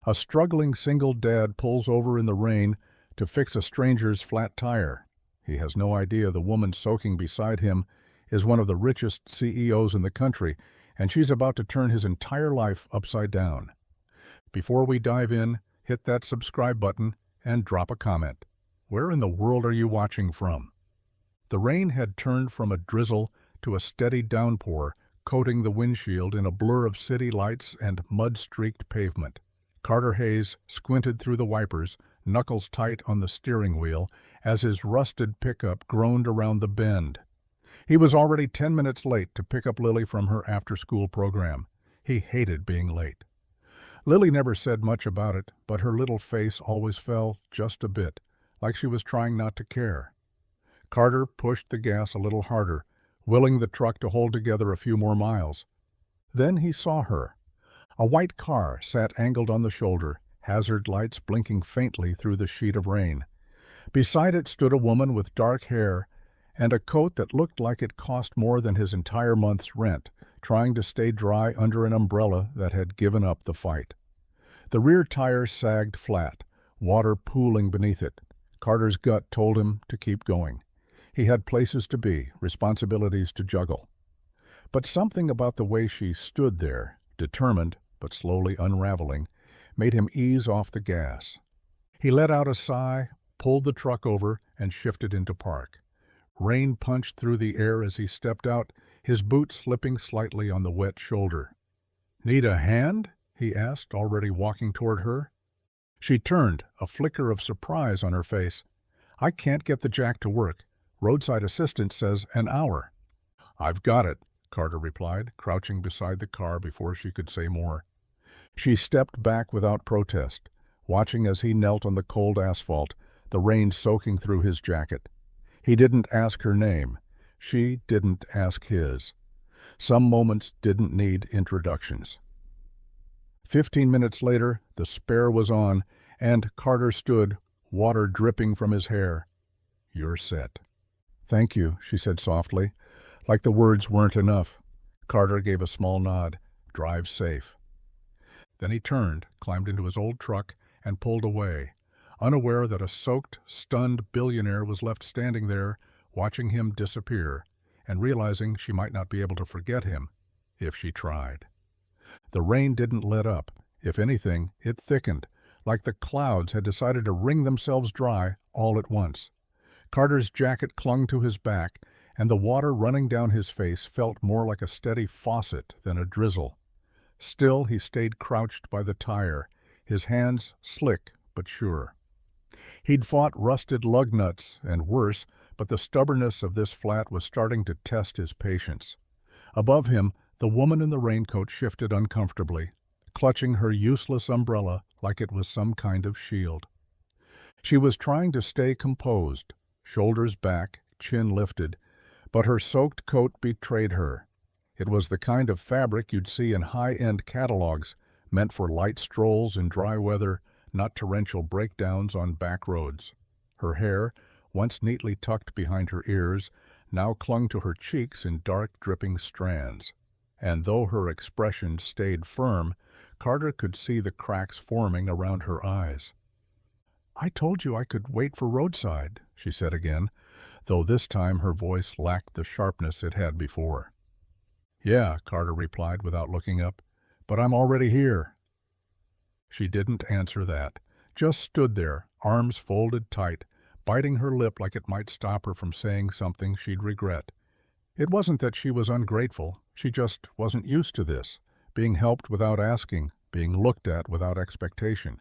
A struggling single dad pulls over in the rain to fix a stranger's flat tire. He has no idea the woman soaking beside him is one of the richest CEOs in the country, and she's about to turn his entire life upside down. Before we dive in, hit that subscribe button and drop a comment. Where in the world are you watching from? The rain had turned from a drizzle to a steady downpour, coating the windshield in a blur of city lights and mud-streaked pavement. Carter Hayes squinted through the wipers, knuckles tight on the steering wheel, as his rusted pickup groaned around the bend. He was already 10 minutes late to pick up Lily from her after-school program. He hated being late. Lily never said much about it, but her little face always fell just a bit, like she was trying not to care. Carter pushed the gas a little harder, willing the truck to hold together a few more miles. Then he saw her. A white car sat angled on the shoulder, hazard lights blinking faintly through the sheet of rain. Beside it stood a woman with dark hair and a coat that looked like it cost more than his entire month's rent, trying to stay dry under an umbrella that had given up the fight. The rear tire sagged flat, water pooling beneath it. Carter's gut told him to keep going. He had places to be, responsibilities to juggle. But something about the way she stood there, determined but slowly unraveling, made him ease off the gas. He let out a sigh, pulled the truck over, and shifted into park. Rain punched through the air as he stepped out, his boot slipping slightly on the wet shoulder. "Need a hand?" he asked, already walking toward her. She turned, a flicker of surprise on her face. "I can't get the jack to work. Roadside assistance says an hour." "I've got it," Carter replied, crouching beside the car before she could say more. She stepped back without protest, watching as he knelt on the cold asphalt, the rain soaking through his jacket. He didn't ask her name. She didn't ask his. Some moments didn't need introductions. 15 minutes later, the spare was on, and Carter stood, water dripping from his hair. "You're set." "Thank you," she said softly, like the words weren't enough. Carter gave a small nod. "Drive safe." Then he turned, climbed into his old truck, and pulled away, unaware that a soaked, stunned billionaire was left standing there, watching him disappear, and realizing she might not be able to forget him if she tried. The rain didn't let up. If anything, it thickened, like the clouds had decided to wring themselves dry all at once. Carter's jacket clung to his back, and the water running down his face felt more like a steady faucet than a drizzle. Still, he stayed crouched by the tire, his hands slick but sure. He'd fought rusted lug nuts and worse, but the stubbornness of this flat was starting to test his patience. Above him, the woman in the raincoat shifted uncomfortably, clutching her useless umbrella like it was some kind of shield. She was trying to stay composed, shoulders back, chin lifted, but her soaked coat betrayed her. It was the kind of fabric you'd see in high-end catalogs, meant for light strolls in dry weather, not torrential breakdowns on back roads. Her hair, once neatly tucked behind her ears, now clung to her cheeks in dark, dripping strands. And though her expression stayed firm, Carter could see the cracks forming around her eyes. "I told you I could wait for roadside," she said again, though this time her voice lacked the sharpness it had before. "Yeah," Carter replied without looking up, "but I'm already here." She didn't answer that, just stood there, arms folded tight, biting her lip like it might stop her from saying something she'd regret. It wasn't that she was ungrateful, she just wasn't used to this, being helped without asking, being looked at without expectation.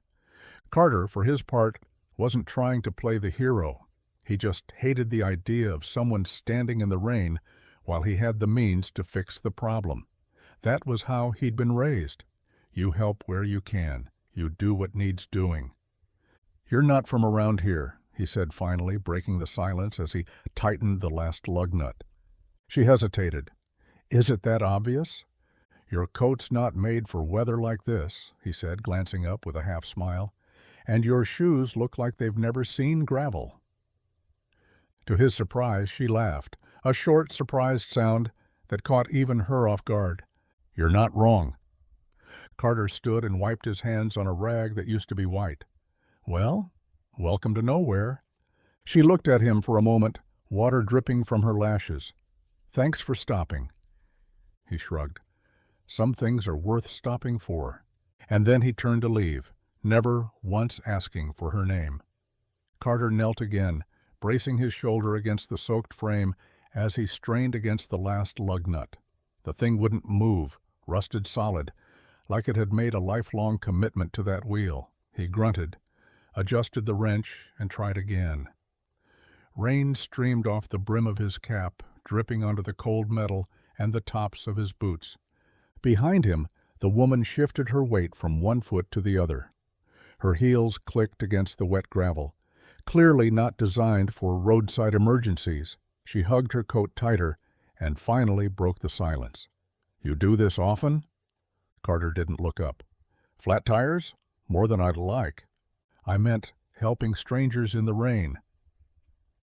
Carter, for his part, wasn't trying to play the hero. He just hated the idea of someone standing in the rain while he had the means to fix the problem. That was how he'd been raised. You help where you can. You do what needs doing. "You're not from around here," he said finally, breaking the silence as he tightened the last lug nut. She hesitated. "Is it that obvious?" "Your coat's not made for weather like this," he said, glancing up with a half smile. "And your shoes look like they've never seen gravel." To his surprise, she laughed, a short, surprised sound that caught even her off guard. "You're not wrong." Carter stood and wiped his hands on a rag that used to be white. "Well, welcome to nowhere." She looked at him for a moment, water dripping from her lashes. "Thanks for stopping." He shrugged. "Some things are worth stopping for." And then he turned to leave, never once asking for her name. Carter knelt again, bracing his shoulder against the soaked frame as he strained against the last lug nut. The thing wouldn't move, rusted solid, like it had made a lifelong commitment to that wheel. He grunted, adjusted the wrench, and tried again. Rain streamed off the brim of his cap, dripping onto the cold metal and the tops of his boots. Behind him, the woman shifted her weight from one foot to the other. Her heels clicked against the wet gravel, clearly not designed for roadside emergencies. She hugged her coat tighter and finally broke the silence. "You do this often?" Carter didn't look up. "Flat tires? More than I'd like." "I meant helping strangers in the rain."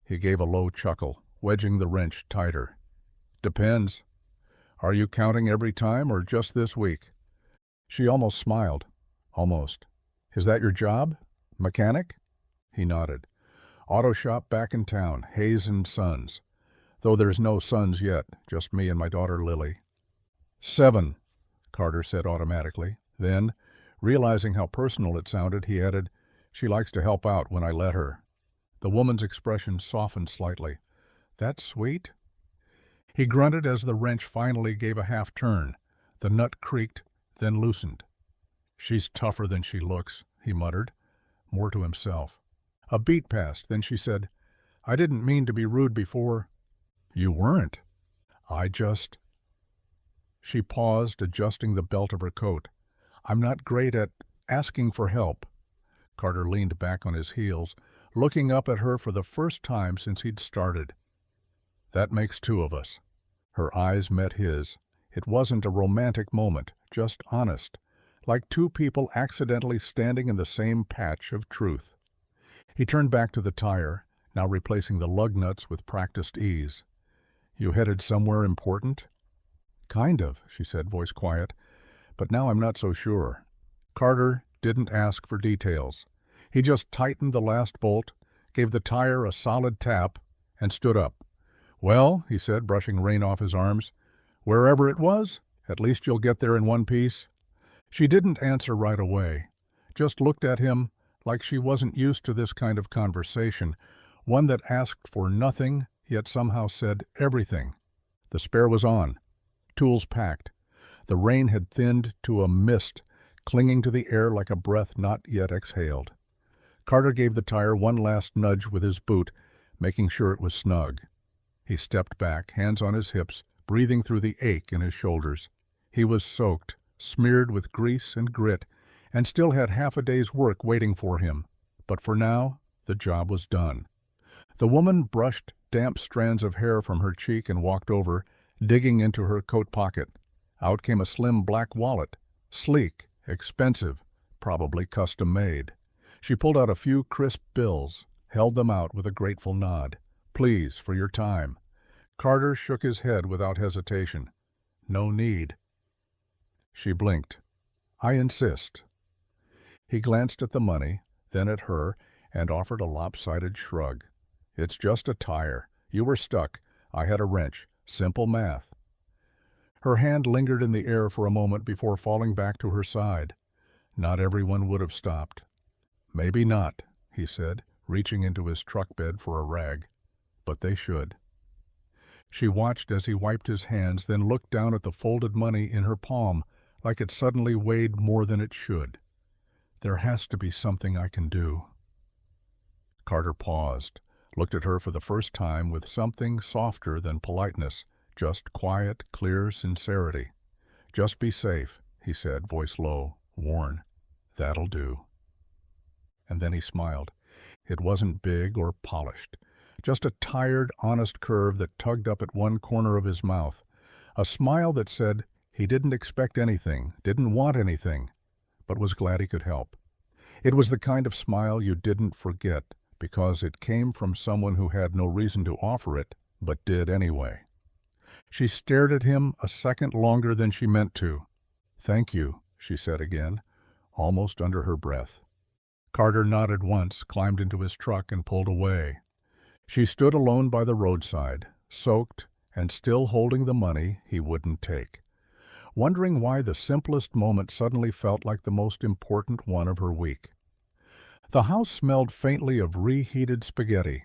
He gave a low chuckle, wedging the wrench tighter. "Depends. Are you counting every time or just this week?" She almost smiled. "Almost. Is that your job? Mechanic?" He nodded. "Auto shop back in town, Hayes and Sons. Though there's no sons yet, just me and my daughter Lily." "7," Carter said automatically. Then, realizing how personal it sounded, he added, "She likes to help out when I let her." The woman's expression softened slightly. "That's sweet." He grunted as the wrench finally gave a half turn. The nut creaked, then loosened. "She's tougher than she looks," he muttered, more to himself. A beat passed, then she said, "I didn't mean to be rude before." "You weren't. I just—" She paused, adjusting the belt of her coat. "I'm not great at asking for help." Carter leaned back on his heels, looking up at her for the first time since he'd started. "That makes two of us." Her eyes met his. It wasn't a romantic moment, just honest, like two people accidentally standing in the same patch of truth. He turned back to the tire, now replacing the lug nuts with practiced ease. "You headed somewhere important?" "Kind of," she said, voice quiet, "but now I'm not so sure." Carter didn't ask for details. He just tightened the last bolt, gave the tire a solid tap, and stood up. "Well," he said, brushing rain off his arms, "wherever it was, at least you'll get there in one piece." She didn't answer right away, just looked at him like she wasn't used to this kind of conversation, one that asked for nothing, yet somehow said everything. The spare was on, tools packed. The rain had thinned to a mist, clinging to the air like a breath not yet exhaled. Carter gave the tire one last nudge with his boot, making sure it was snug. He stepped back, hands on his hips, breathing through the ache in his shoulders. He was soaked, smeared with grease and grit, and still had half a day's work waiting for him. But for now, the job was done. The woman brushed damp strands of hair from her cheek and walked over, digging into her coat pocket. Out came a slim black wallet, sleek, expensive, probably custom-made. She pulled out a few crisp bills, held them out with a grateful nod. "Please, for your time." Carter shook his head without hesitation. "No need." She blinked. "I insist." He glanced at the money, then at her, and offered a lopsided shrug. "It's just a tire. You were stuck. I had a wrench. Simple math." Her hand lingered in the air for a moment before falling back to her side. Not everyone would have stopped. "Maybe not," he said, reaching into his truck bed for a rag. "But they should." She watched as he wiped his hands, then looked down at the folded money in her palm, like it suddenly weighed more than it should. "There has to be something I can do." Carter paused, looked at her for the first time with something softer than politeness, just quiet, clear sincerity. "Just be safe," he said, voice low, worn. "That'll do." And then he smiled. It wasn't big or polished, just a tired, honest curve that tugged up at one corner of his mouth, a smile that said he didn't expect anything, didn't want anything, but was glad he could help. It was the kind of smile you didn't forget, because it came from someone who had no reason to offer it, but did anyway. She stared at him a second longer than she meant to. "Thank you," she said again, almost under her breath. Carter nodded once, climbed into his truck, and pulled away. She stood alone by the roadside, soaked and still holding the money he wouldn't take, wondering why the simplest moment suddenly felt like the most important one of her week. The house smelled faintly of reheated spaghetti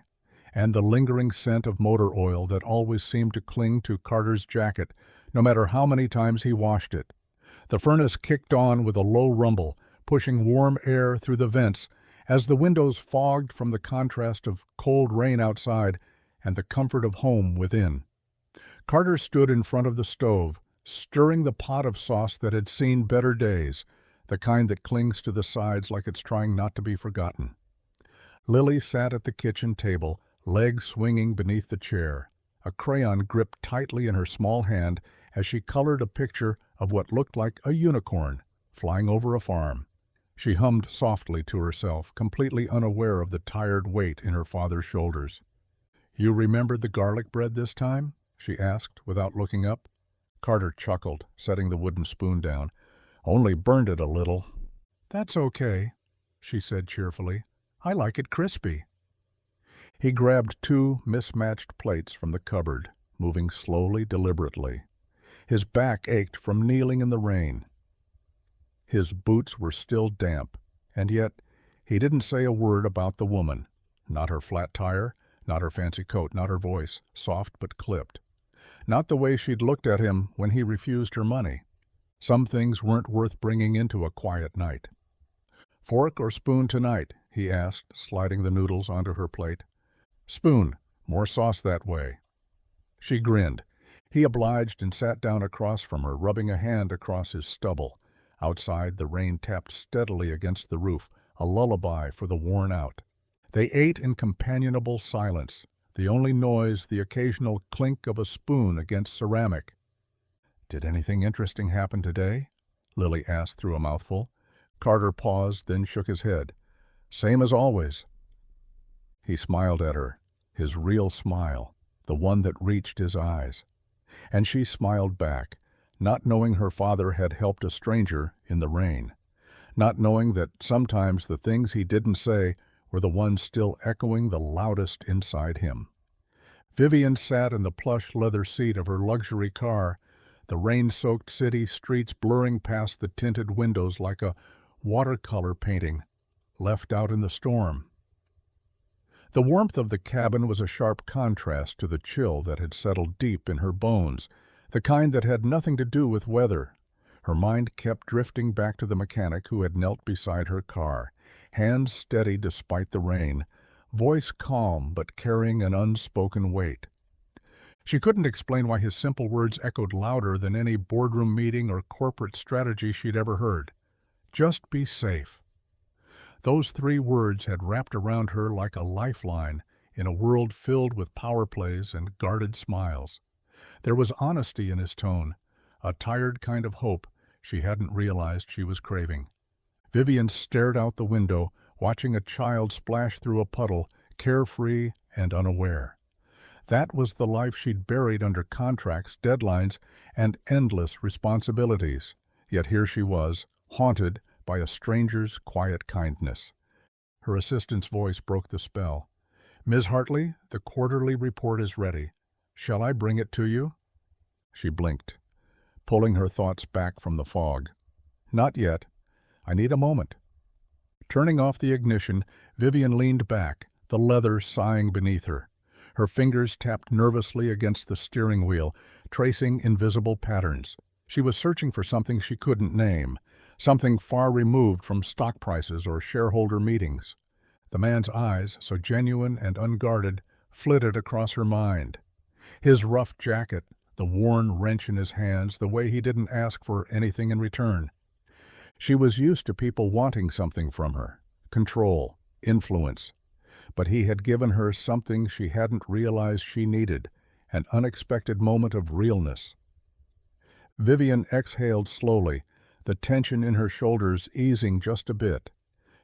and the lingering scent of motor oil that always seemed to cling to Carter's jacket no matter how many times he washed it. The furnace kicked on with a low rumble, pushing warm air through the vents as the windows fogged from the contrast of cold rain outside and the comfort of home within. Carter stood in front of the stove, stirring the pot of sauce that had seen better days, the kind that clings to the sides like it's trying not to be forgotten. Lily sat at the kitchen table, legs swinging beneath the chair, a crayon gripped tightly in her small hand as she colored a picture of what looked like a unicorn flying over a farm. She hummed softly to herself, completely unaware of the tired weight in her father's shoulders. "You remembered the garlic bread this time?" she asked, without looking up. Carter chuckled, setting the wooden spoon down. "Only burned it a little." "That's okay," she said cheerfully. "I like it crispy." He grabbed two mismatched plates from the cupboard, moving slowly, deliberately. His back ached from kneeling in the rain. His boots were still damp, and yet he didn't say a word about the woman. Not her flat tire, not her fancy coat, not her voice, soft but clipped. Not the way she'd looked at him when he refused her money. Some things weren't worth bringing into a quiet night. "Fork or spoon tonight?" he asked, sliding the noodles onto her plate. "Spoon. More sauce that way." She grinned. He obliged and sat down across from her, rubbing a hand across his stubble. Outside, the rain tapped steadily against the roof, a lullaby for the worn out. They ate in companionable silence, the only noise the occasional clink of a spoon against ceramic. "Did anything interesting happen today?" Lily asked through a mouthful. Carter paused, then shook his head. "Same as always." He smiled at her, his real smile, the one that reached his eyes. And she smiled back, not knowing her father had helped a stranger in the rain, not knowing that sometimes the things he didn't say were the ones still echoing the loudest inside him. Vivian sat in the plush leather seat of her luxury car, the rain-soaked city streets blurring past the tinted windows like a watercolor painting left out in the storm. The warmth of the cabin was a sharp contrast to the chill that had settled deep in her bones, the kind that had nothing to do with weather. Her mind kept drifting back to the mechanic who had knelt beside her car, hands steady despite the rain, voice calm but carrying an unspoken weight. She couldn't explain why his simple words echoed louder than any boardroom meeting or corporate strategy she'd ever heard. Just be safe. Those 3 words had wrapped around her like a lifeline in a world filled with power plays and guarded smiles. There was honesty in his tone, a tired kind of hope she hadn't realized she was craving. Vivian stared out the window, watching a child splash through a puddle, carefree and unaware. That was the life she'd buried under contracts, deadlines, and endless responsibilities. Yet here she was, haunted by a stranger's quiet kindness. Her assistant's voice broke the spell. "Ms. Hartley, the quarterly report is ready. Shall I bring it to you?" She blinked, pulling her thoughts back from the fog. "Not yet. I need a moment." Turning off the ignition, Vivian leaned back, the leather sighing beneath her. Her fingers tapped nervously against the steering wheel, tracing invisible patterns. She was searching for something she couldn't name, something far removed from stock prices or shareholder meetings. The man's eyes, so genuine and unguarded, flitted across her mind. His rough jacket, the worn wrench in his hands, the way he didn't ask for anything in return. She was used to people wanting something from her, control, influence. But he had given her something she hadn't realized she needed, an unexpected moment of realness. Vivian exhaled slowly, the tension in her shoulders easing just a bit.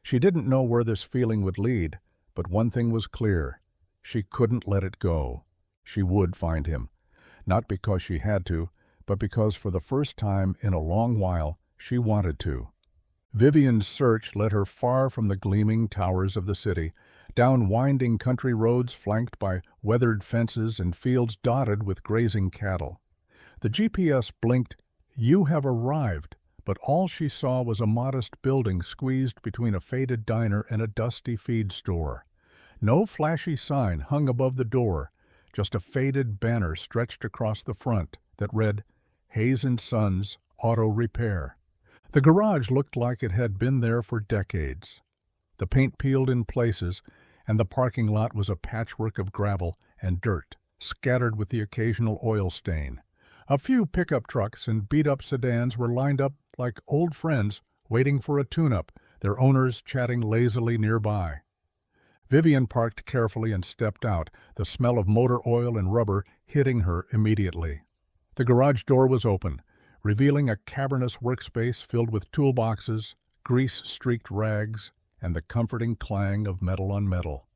She didn't know where this feeling would lead, but one thing was clear. She couldn't let it go. She would find him. Not because she had to, but because for the first time in a long while She wanted to. Vivian's search led her far from the gleaming towers of the city, down winding country roads flanked by weathered fences and fields dotted with grazing cattle. The GPS blinked, "You have arrived," but all she saw was a modest building squeezed between a faded diner and a dusty feed store. No flashy sign hung above the door, just a faded banner stretched across the front that read, "Hayes & Sons Auto Repair." The garage looked like it had been there for decades. The paint peeled in places, and the parking lot was a patchwork of gravel and dirt, scattered with the occasional oil stain. A few pickup trucks and beat-up sedans were lined up like old friends waiting for a tune-up, their owners chatting lazily nearby. Vivian parked carefully and stepped out, the smell of motor oil and rubber hitting her immediately. The garage door was open, revealing a cavernous workspace filled with toolboxes, grease-streaked rags, and the comforting clang of metal on metal.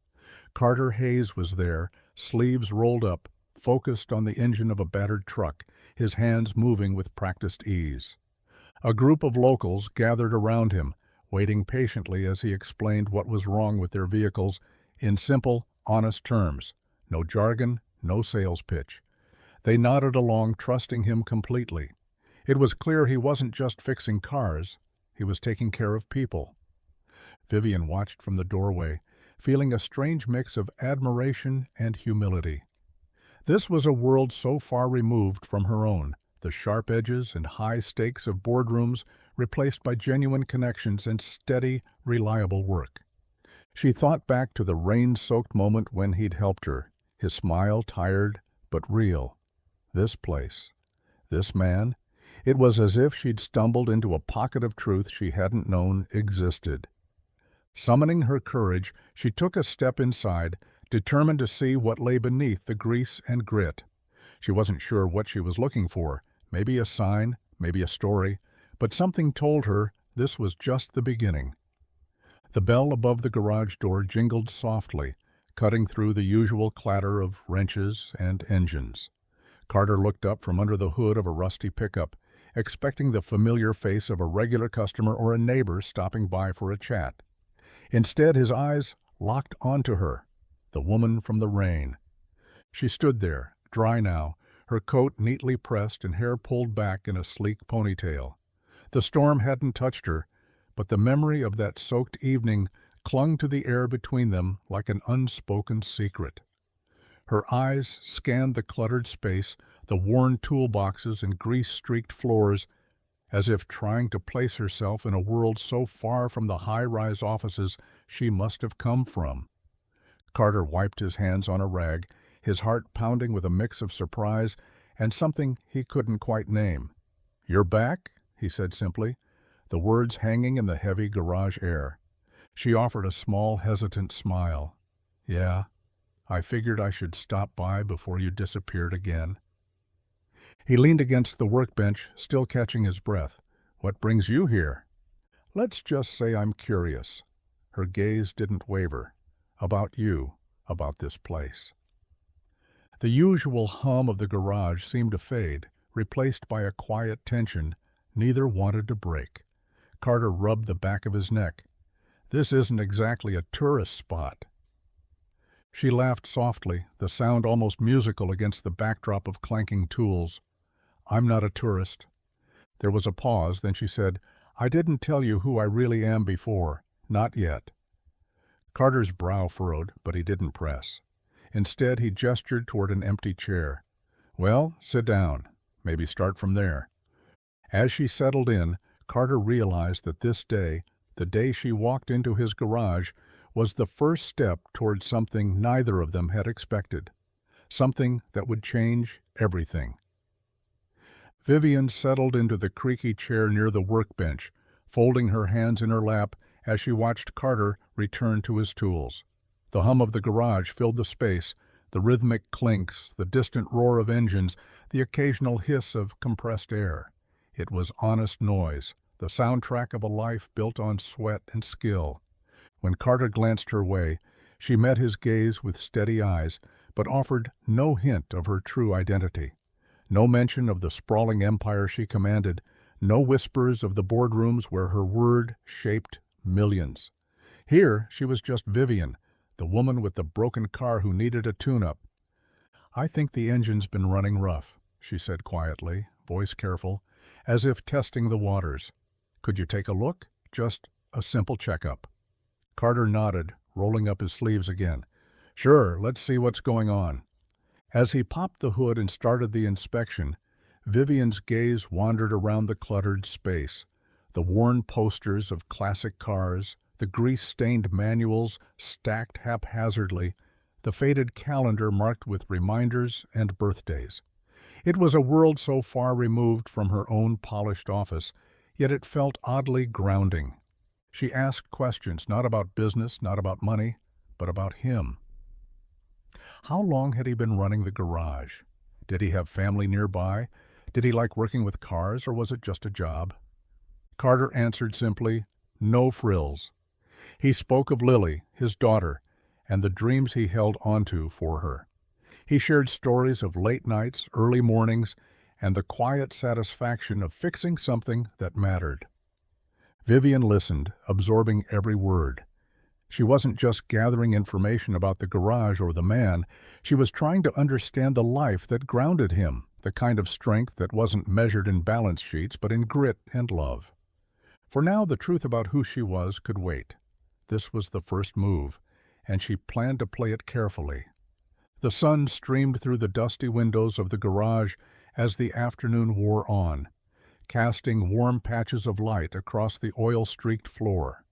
Carter Hayes was there, sleeves rolled up, focused on the engine of a battered truck, his hands moving with practiced ease. A group of locals gathered around him, waiting patiently as he explained what was wrong with their vehicles in simple, honest terms. No jargon, no sales pitch. They nodded along, trusting him completely. It was clear he wasn't just fixing cars, he was taking care of people. Vivian watched from the doorway, feeling a strange mix of admiration and humility. This was a world so far removed from her own, the sharp edges and high stakes of boardrooms replaced by genuine connections and steady, reliable work. She thought back to the rain-soaked moment when he'd helped her, his smile tired but real. This place, this man, it was as if she'd stumbled into a pocket of truth she hadn't known existed. Summoning her courage, she took a step inside, determined to see what lay beneath the grease and grit. She wasn't sure what she was looking for, maybe a sign, maybe a story, but something told her this was just the beginning. The bell above the garage door jingled softly, cutting through the usual clatter of wrenches and engines. Carter looked up from under the hood of a rusty pickup, expecting the familiar face of a regular customer or a neighbor stopping by for a chat. Instead, his eyes locked onto her, the woman from the rain. She stood there, dry now, her coat neatly pressed and hair pulled back in a sleek ponytail. The storm hadn't touched her, but the memory of that soaked evening clung to the air between them like an unspoken secret. Her eyes scanned the cluttered space, the worn toolboxes and grease-streaked floors, as if trying to place herself in a world so far from the high-rise offices she must have come from. Carter wiped his hands on a rag, his heart pounding with a mix of surprise and something he couldn't quite name. "You're back?" he said simply, the words hanging in the heavy garage air. She offered a small, hesitant smile. "Yeah, I figured I should stop by before you disappeared again." He leaned against the workbench, still catching his breath. "What brings you here?" "Let's just say I'm curious." Her gaze didn't waver. "About you, about this place." The usual hum of the garage seemed to fade, replaced by a quiet tension neither wanted to break. Carter rubbed the back of his neck. "This isn't exactly a tourist spot." She laughed softly, the sound almost musical against the backdrop of clanking tools. "I'm not a tourist." There was a pause, then she said, "I didn't tell you who I really am before. Not yet." Carter's brow furrowed, but he didn't press. Instead, he gestured toward an empty chair. "Well, sit down. Maybe start from there." As she settled in, Carter realized that this day, the day she walked into his garage, was the first step toward something neither of them had expected. Something that would change everything. Vivian settled into the creaky chair near the workbench, folding her hands in her lap as she watched Carter return to his tools. The hum of the garage filled the space, the rhythmic clinks, the distant roar of engines, the occasional hiss of compressed air. It was honest noise, the soundtrack of a life built on sweat and skill. When Carter glanced her way, she met his gaze with steady eyes, but offered no hint of her true identity. No mention of the sprawling empire she commanded, No whispers of the boardrooms where her word shaped millions. Here, she was just Vivian, the woman with the broken car who needed a tune-up. "I think the engine's been running rough," she said quietly, voice careful, as if testing the waters. "Could you take a look? Just a simple checkup." Carter nodded, rolling up his sleeves again. "Sure, let's see what's going on." As he popped the hood and started the inspection, Vivian's gaze wandered around the cluttered space. The worn posters of classic cars, the grease-stained manuals stacked haphazardly, the faded calendar marked with reminders and birthdays. It was a world so far removed from her own polished office, yet it felt oddly grounding. She asked questions not about business, not about money, but about him. How long had he been running the garage? Did he have family nearby? Did he like working with cars, or was it just a job? Carter answered simply, no frills. He spoke of Lily, his daughter, and the dreams he held onto for her. He shared stories of late nights, early mornings, and the quiet satisfaction of fixing something that mattered. Vivian listened, absorbing every word. She wasn't just gathering information about the garage or the man. She was trying to understand the life that grounded him, the kind of strength that wasn't measured in balance sheets but in grit and love. For now, the truth about who she was could wait. This was the first move, and she planned to play it carefully. The sun streamed through the dusty windows of the garage as the afternoon wore on, casting warm patches of light across the oil-streaked floor.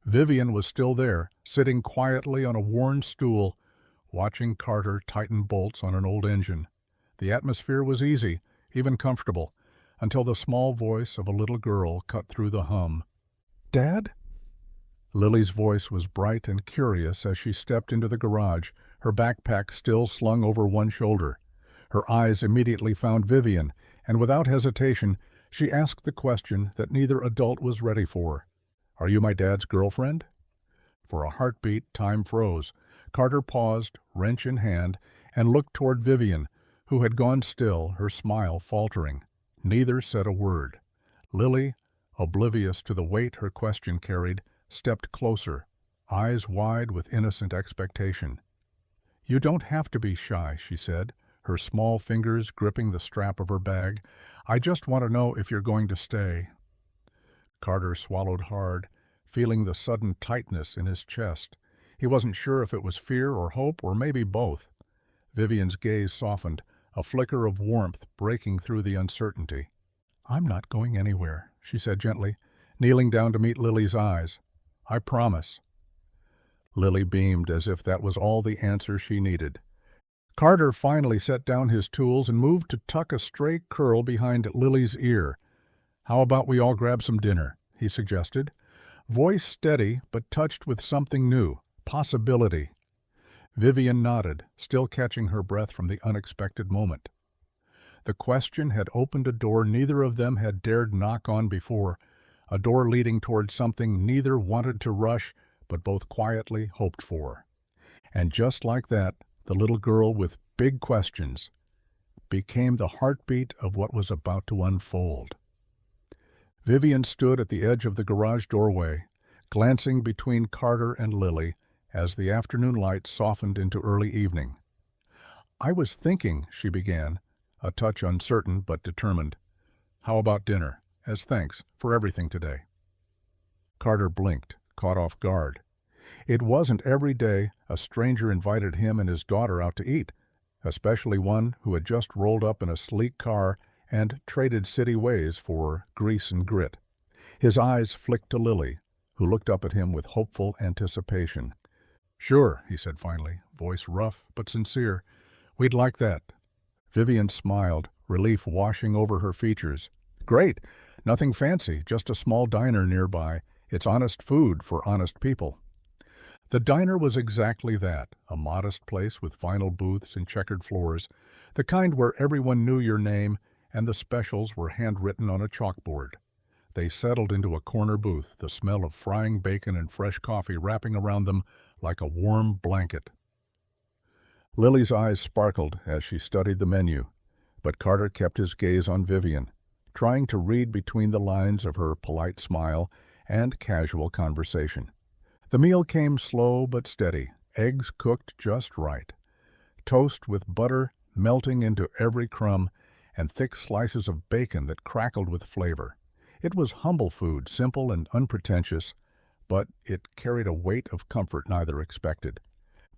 Vivian was still there, sitting quietly on a worn stool, watching Carter tighten bolts on an old engine. The atmosphere was easy, even comfortable, until the small voice of a little girl cut through the hum. "Dad?" Lily's voice was bright and curious as she stepped into the garage, her backpack still slung over one shoulder. Her eyes immediately found Vivian, and without hesitation, she asked the question that neither adult was ready for. "Are you my dad's girlfriend?" For a heartbeat, time froze. Carter paused, wrench in hand, and looked toward Vivian, who had gone still, her smile faltering. Neither said a word. Lily, oblivious to the weight her question carried, stepped closer, eyes wide with innocent expectation. "You don't have to be shy," she said, her small fingers gripping the strap of her bag. "I just want to know if you're going to stay." Carter swallowed hard, feeling the sudden tightness in his chest. He wasn't sure if it was fear or hope or maybe both. Vivian's gaze softened, a flicker of warmth breaking through the uncertainty. "I'm not going anywhere," she said gently, kneeling down to meet Lily's eyes. "I promise." Lily beamed as if that was all the answer she needed. Carter finally set down his tools and moved to tuck a stray curl behind Lily's ear. "How about we all grab some dinner?" he suggested. Voice steady, but touched with something new, possibility. Vivian nodded, still catching her breath from the unexpected moment. The question had opened a door neither of them had dared knock on before, a door leading toward something neither wanted to rush, but both quietly hoped for. And just like that, the little girl with big questions became the heartbeat of what was about to unfold. Vivian stood at the edge of the garage doorway, glancing between Carter and Lily as the afternoon light softened into early evening. "I was thinking," she began, a touch uncertain but determined. "How about dinner, as thanks for everything today?" Carter blinked, caught off guard. It wasn't every day a stranger invited him and his daughter out to eat, especially one who had just rolled up in a sleek car and traded city ways for grease and grit. His eyes flicked to Lily, who looked up at him with hopeful anticipation. "Sure," he said finally, voice rough but sincere. "We'd like that." Vivian smiled, relief washing over her features. "Great. Nothing fancy, just a small diner nearby. It's honest food for honest people." The diner was exactly that, a modest place with vinyl booths and checkered floors, the kind where everyone knew your name and the specials were handwritten on a chalkboard. They settled into a corner booth, the smell of frying bacon and fresh coffee wrapping around them like a warm blanket. Lily's eyes sparkled as she studied the menu, but Carter kept his gaze on Vivian. trying to read between the lines of her polite smile and casual conversation. The meal came slow but steady, eggs cooked just right, toast with butter melting into every crumb, and thick slices of bacon that crackled with flavor. It was humble food, simple and unpretentious, but it carried a weight of comfort neither expected.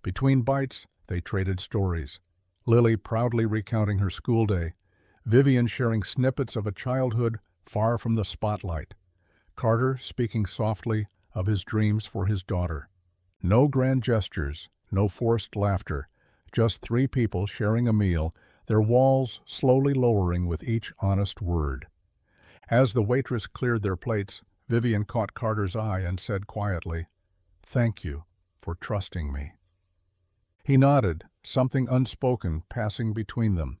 Between bites, they traded stories. Lily proudly recounting her school day, Vivian sharing snippets of a childhood far from the spotlight, Carter speaking softly of his dreams for his daughter. No grand gestures, no forced laughter, just three people sharing a meal, their walls slowly lowering with each honest word. As the waitress cleared their plates, Vivian caught Carter's eye and said quietly, "Thank you for trusting me." He nodded, something unspoken passing between them.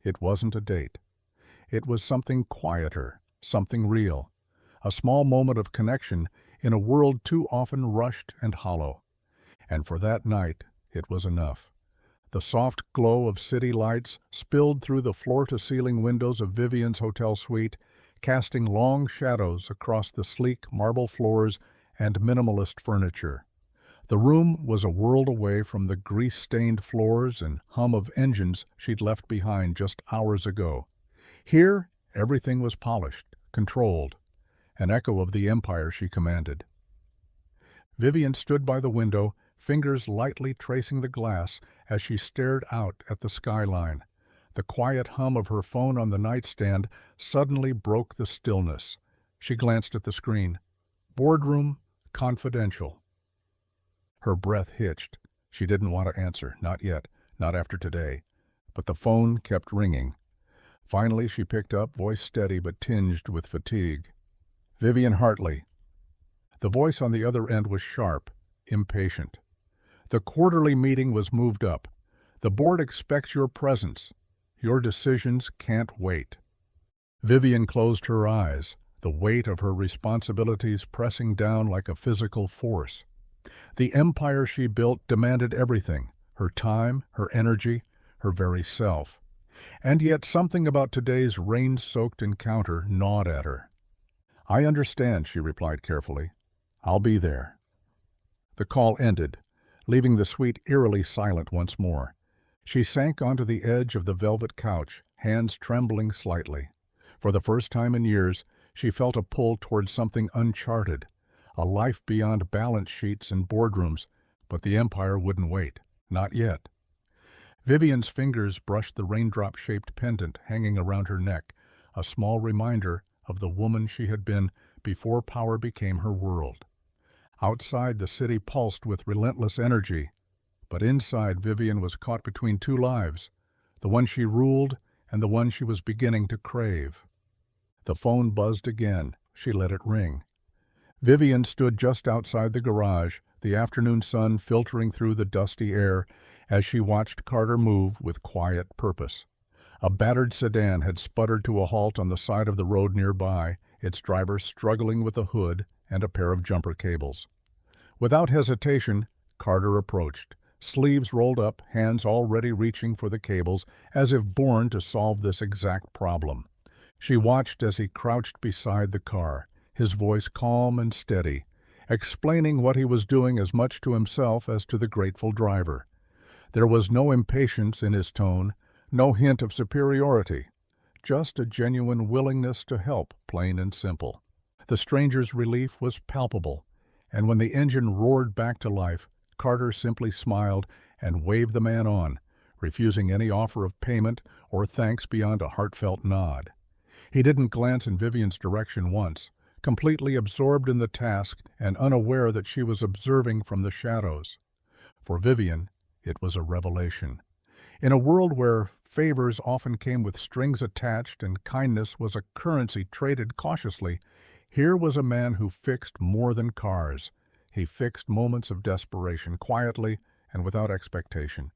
It wasn't a date. It was something quieter, something real, a small moment of connection in a world too often rushed and hollow. And for that night, it was enough. The soft glow of city lights spilled through the floor-to-ceiling windows of Vivian's hotel suite, casting long shadows across the sleek marble floors and minimalist furniture. The room was a world away from the grease-stained floors and hum of engines she'd left behind just hours ago. Here, everything was polished, controlled, an echo of the empire she commanded. Vivian stood by the window, fingers lightly tracing the glass as she stared out at the skyline. The quiet hum of her phone on the nightstand suddenly broke the stillness. She glanced at the screen. Boardroom, confidential. Her breath hitched. She didn't want to answer, not yet, not after today. But the phone kept ringing. Finally she picked up, voice steady but tinged with fatigue. "Vivian Hartley." The voice on the other end was sharp, impatient. "The quarterly meeting was moved up. The board expects your presence. Your decisions can't wait." Vivian closed her eyes, the weight of her responsibilities pressing down like a physical force. The empire she built demanded everything, her time, her energy, her very self. And yet something about today's rain-soaked encounter gnawed at her. "I understand," she replied carefully. "I'll be there." The call ended, leaving the suite eerily silent once more. She sank onto the edge of the velvet couch, hands trembling slightly. For the first time in years, she felt a pull towards something uncharted, a life beyond balance sheets and boardrooms, but the empire wouldn't wait. Not yet. Vivian's fingers brushed the raindrop-shaped pendant hanging around her neck, a small reminder of the woman she had been before power became her world. Outside, the city pulsed with relentless energy, but inside, Vivian was caught between two lives, the one she ruled and the one she was beginning to crave. The phone buzzed again. She let it ring. Vivian stood just outside the garage, the afternoon sun filtering through the dusty air as she watched Carter move with quiet purpose. A battered sedan had sputtered to a halt on the side of the road nearby, its driver struggling with a hood and a pair of jumper cables. Without hesitation, Carter approached, sleeves rolled up, hands already reaching for the cables, as if born to solve this exact problem. She watched as he crouched beside the car, his voice calm and steady, explaining what he was doing as much to himself as to the grateful driver. There was no impatience in his tone, no hint of superiority, just a genuine willingness to help, plain and simple. The stranger's relief was palpable, and when the engine roared back to life, Carter simply smiled and waved the man on, refusing any offer of payment or thanks beyond a heartfelt nod. He didn't glance in Vivian's direction once, completely absorbed in the task and unaware that she was observing from the shadows. For Vivian, it was a revelation. In a world where favors often came with strings attached and kindness was a currency traded cautiously, here was a man who fixed more than cars. He fixed moments of desperation, quietly and without expectation.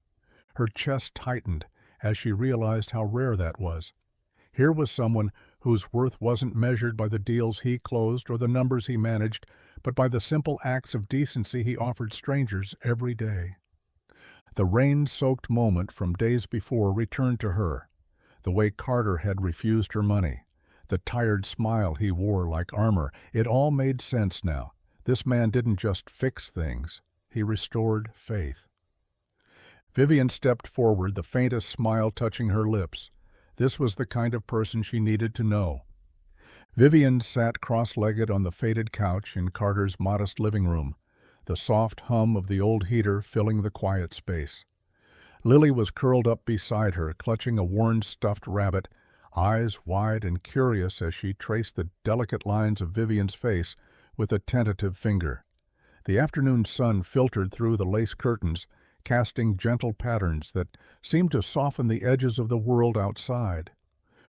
Her chest tightened as she realized how rare that was. Here was someone whose worth wasn't measured by the deals he closed or the numbers he managed, but by the simple acts of decency he offered strangers every day. The rain-soaked moment from days before returned to her, the way Carter had refused her money, the tired smile he wore like armor. It all made sense now. This man didn't just fix things, he restored faith. Vivian stepped forward, the faintest smile touching her lips. This was the kind of person she needed to know. Vivian sat cross-legged on the faded couch in Carter's modest living room, the soft hum of the old heater filling the quiet space. Lily was curled up beside her, clutching a worn stuffed rabbit, eyes wide and curious as she traced the delicate lines of Vivian's face with a tentative finger. The afternoon sun filtered through the lace curtains, casting gentle patterns that seemed to soften the edges of the world outside.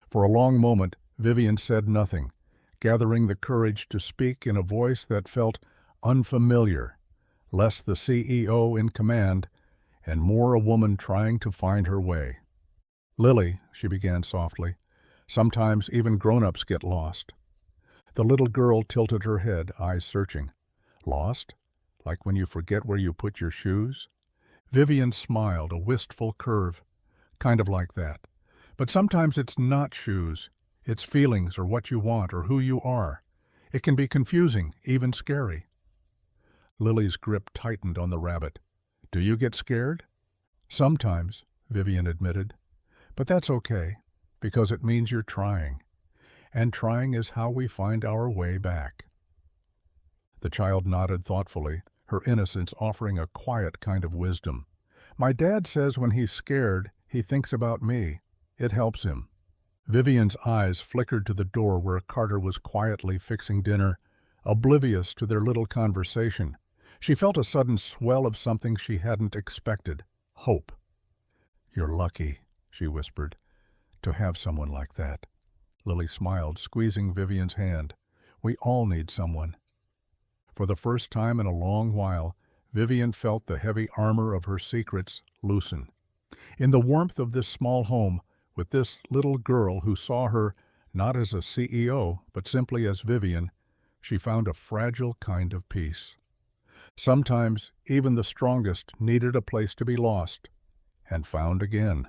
For a long moment, Vivian said nothing, gathering the courage to speak in a voice that felt unfamiliar, less the CEO in command and more a woman trying to find her way. "Lily," she began softly, "sometimes even grown-ups get lost." The little girl tilted her head, eyes searching. "Lost? Like when you forget where you put your shoes?" Vivian smiled, a wistful curve. "Kind of like that. But sometimes it's not shoes. It's feelings or what you want or who you are. It can be confusing, even scary." Lily's grip tightened on the rabbit. "Do you get scared?" "Sometimes," Vivian admitted. "But that's okay, because it means you're trying. And trying is how we find our way back." The child nodded thoughtfully, her innocence offering a quiet kind of wisdom. "My dad says when he's scared, he thinks about me. It helps him." Vivian's eyes flickered to the door where Carter was quietly fixing dinner, oblivious to their little conversation. She felt a sudden swell of something she hadn't expected. Hope. "You're lucky," she whispered, "to have someone like that." Lily smiled, squeezing Vivian's hand. "We all need someone." For the first time in a long while, Vivian felt the heavy armor of her secrets loosen. In the warmth of this small home, with this little girl who saw her not as a CEO, but simply as Vivian, she found a fragile kind of peace. Sometimes even the strongest needed a place to be lost, and found again.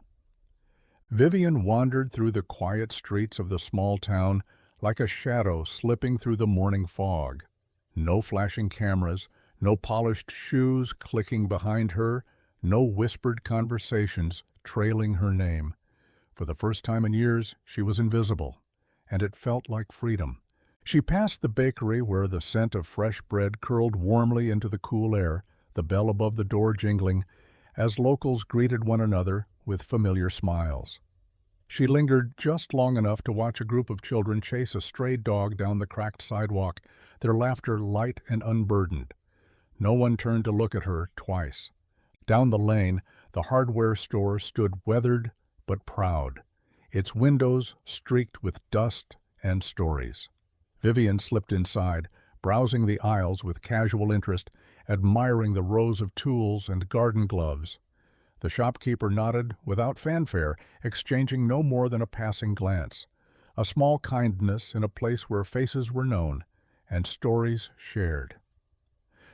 Vivian wandered through the quiet streets of the small town like a shadow slipping through the morning fog. No flashing cameras, no polished shoes clicking behind her, no whispered conversations trailing her name. For the first time in years, she was invisible, and it felt like freedom. She passed the bakery where the scent of fresh bread curled warmly into the cool air, the bell above the door jingling, as locals greeted one another with familiar smiles. She lingered just long enough to watch a group of children chase a stray dog down the cracked sidewalk, their laughter light and unburdened. No one turned to look at her twice. Down the lane, the hardware store stood weathered but proud, its windows streaked with dust and stories. Vivian slipped inside, browsing the aisles with casual interest, admiring the rows of tools and garden gloves. The shopkeeper nodded without fanfare, exchanging no more than a passing glance. A small kindness in a place where faces were known and stories shared.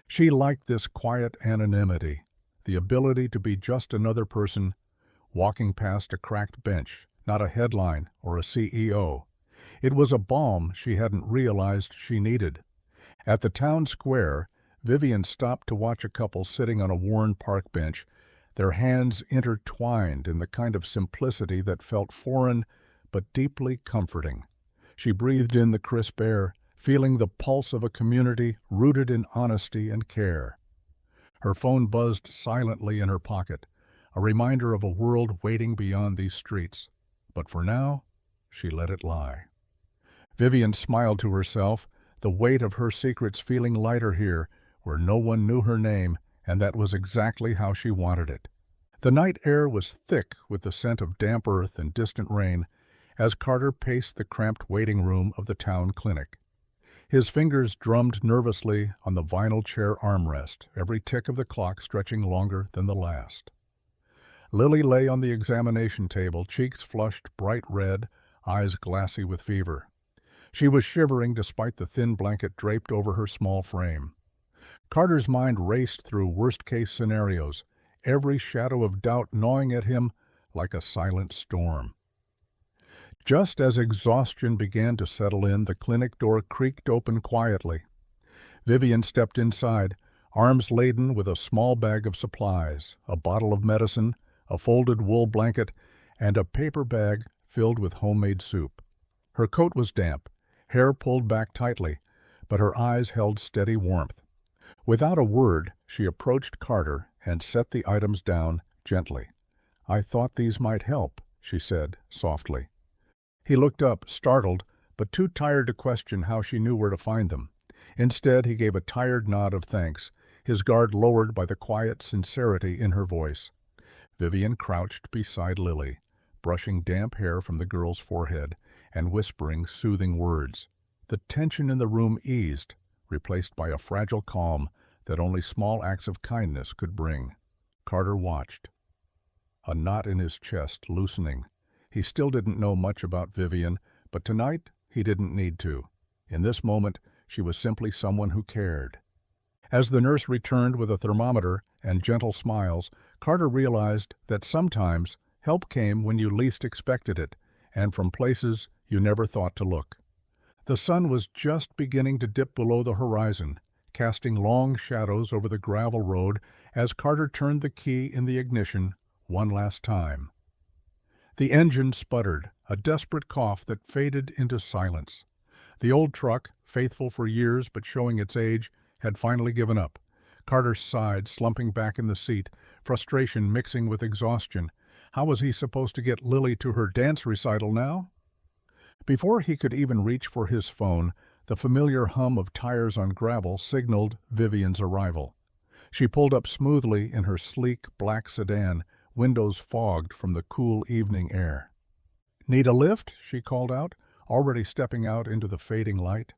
She liked this quiet anonymity, the ability to be just another person walking past a cracked bench, not a headline or a CEO. It was a balm she hadn't realized she needed. At the town square, Vivian stopped to watch a couple sitting on a worn park bench, their hands intertwined in the kind of simplicity that felt foreign but deeply comforting. She breathed in the crisp air, feeling the pulse of a community rooted in honesty and care. Her phone buzzed silently in her pocket, a reminder of a world waiting beyond these streets. But for now, she let it lie. Vivian smiled to herself, the weight of her secrets feeling lighter here, where no one knew her name, and that was exactly how she wanted it. The night air was thick with the scent of damp earth and distant rain as Carter paced the cramped waiting room of the town clinic. His fingers drummed nervously on the vinyl chair armrest, every tick of the clock stretching longer than the last. Lily lay on the examination table, cheeks flushed bright red, eyes glassy with fever. She was shivering despite the thin blanket draped over her small frame. Carter's mind raced through worst-case scenarios, every shadow of doubt gnawing at him like a silent storm. Just as exhaustion began to settle in, the clinic door creaked open quietly. Vivian stepped inside, arms laden with a small bag of supplies, a bottle of medicine, a folded wool blanket, and a paper bag filled with homemade soup. Her coat was damp, hair pulled back tightly, but her eyes held steady warmth. Without a word, she approached Carter and set the items down gently. "I thought these might help," she said softly. He looked up, startled, but too tired to question how she knew where to find them. Instead, he gave a tired nod of thanks, his guard lowered by the quiet sincerity in her voice. Vivian crouched beside Lily, brushing damp hair from the girl's forehead and whispering soothing words. The tension in the room eased, replaced by a fragile calm that only small acts of kindness could bring. Carter watched, a knot in his chest loosening. He still didn't know much about Vivian, but tonight he didn't need to. In this moment, she was simply someone who cared. As the nurse returned with a thermometer and gentle smiles, Carter realized that sometimes help came when you least expected it, and from places you never thought to look. The sun was just beginning to dip below the horizon, casting long shadows over the gravel road as Carter turned the key in the ignition one last time. The engine sputtered, a desperate cough that faded into silence. The old truck, faithful for years but showing its age, had finally given up. Carter sighed, slumping back in the seat, frustration mixing with exhaustion. How was he supposed to get Lily to her dance recital now? Before he could even reach for his phone, the familiar hum of tires on gravel signaled Vivian's arrival. She pulled up smoothly in her sleek black sedan, windows fogged from the cool evening air. "Need a lift?" she called out, already stepping out into the fading light.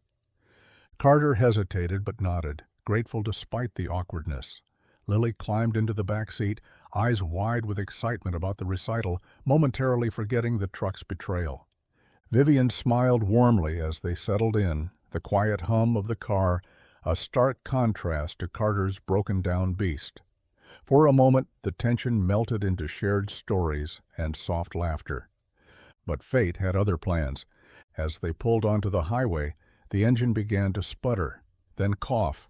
Carter hesitated but nodded, grateful despite the awkwardness. Lily climbed into the back seat, eyes wide with excitement about the recital, momentarily forgetting the truck's betrayal. Vivian smiled warmly as they settled in, the quiet hum of the car a stark contrast to Carter's broken-down beast. For a moment, the tension melted into shared stories and soft laughter. But fate had other plans. As they pulled onto the highway, the engine began to sputter, then cough,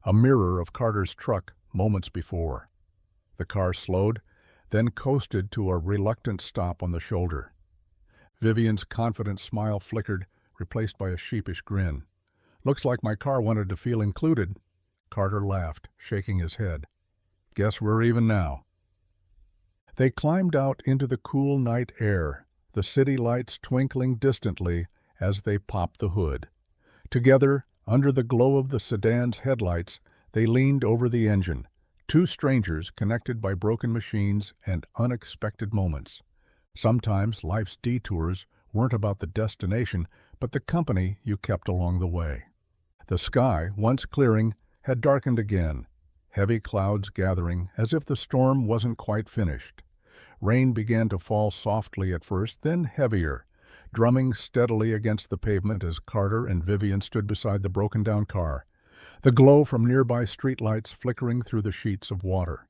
a mirror of Carter's truck moments before. The car slowed, then coasted to a reluctant stop on the shoulder. Vivian's confident smile flickered, replaced by a sheepish grin. "Looks like my car wanted to feel included." Carter laughed, shaking his head. "Guess we're even now." They climbed out into the cool night air, the city lights twinkling distantly as they popped the hood. Together, under the glow of the sedan's headlights, they leaned over the engine, two strangers connected by broken machines and unexpected moments. Sometimes life's detours weren't about the destination, but the company you kept along the way. The sky, once clearing, had darkened again, heavy clouds gathering as if the storm wasn't quite finished. Rain began to fall softly at first, then heavier, drumming steadily against the pavement as Carter and Vivian stood beside the broken-down car, the glow from nearby streetlights flickering through the sheets of water.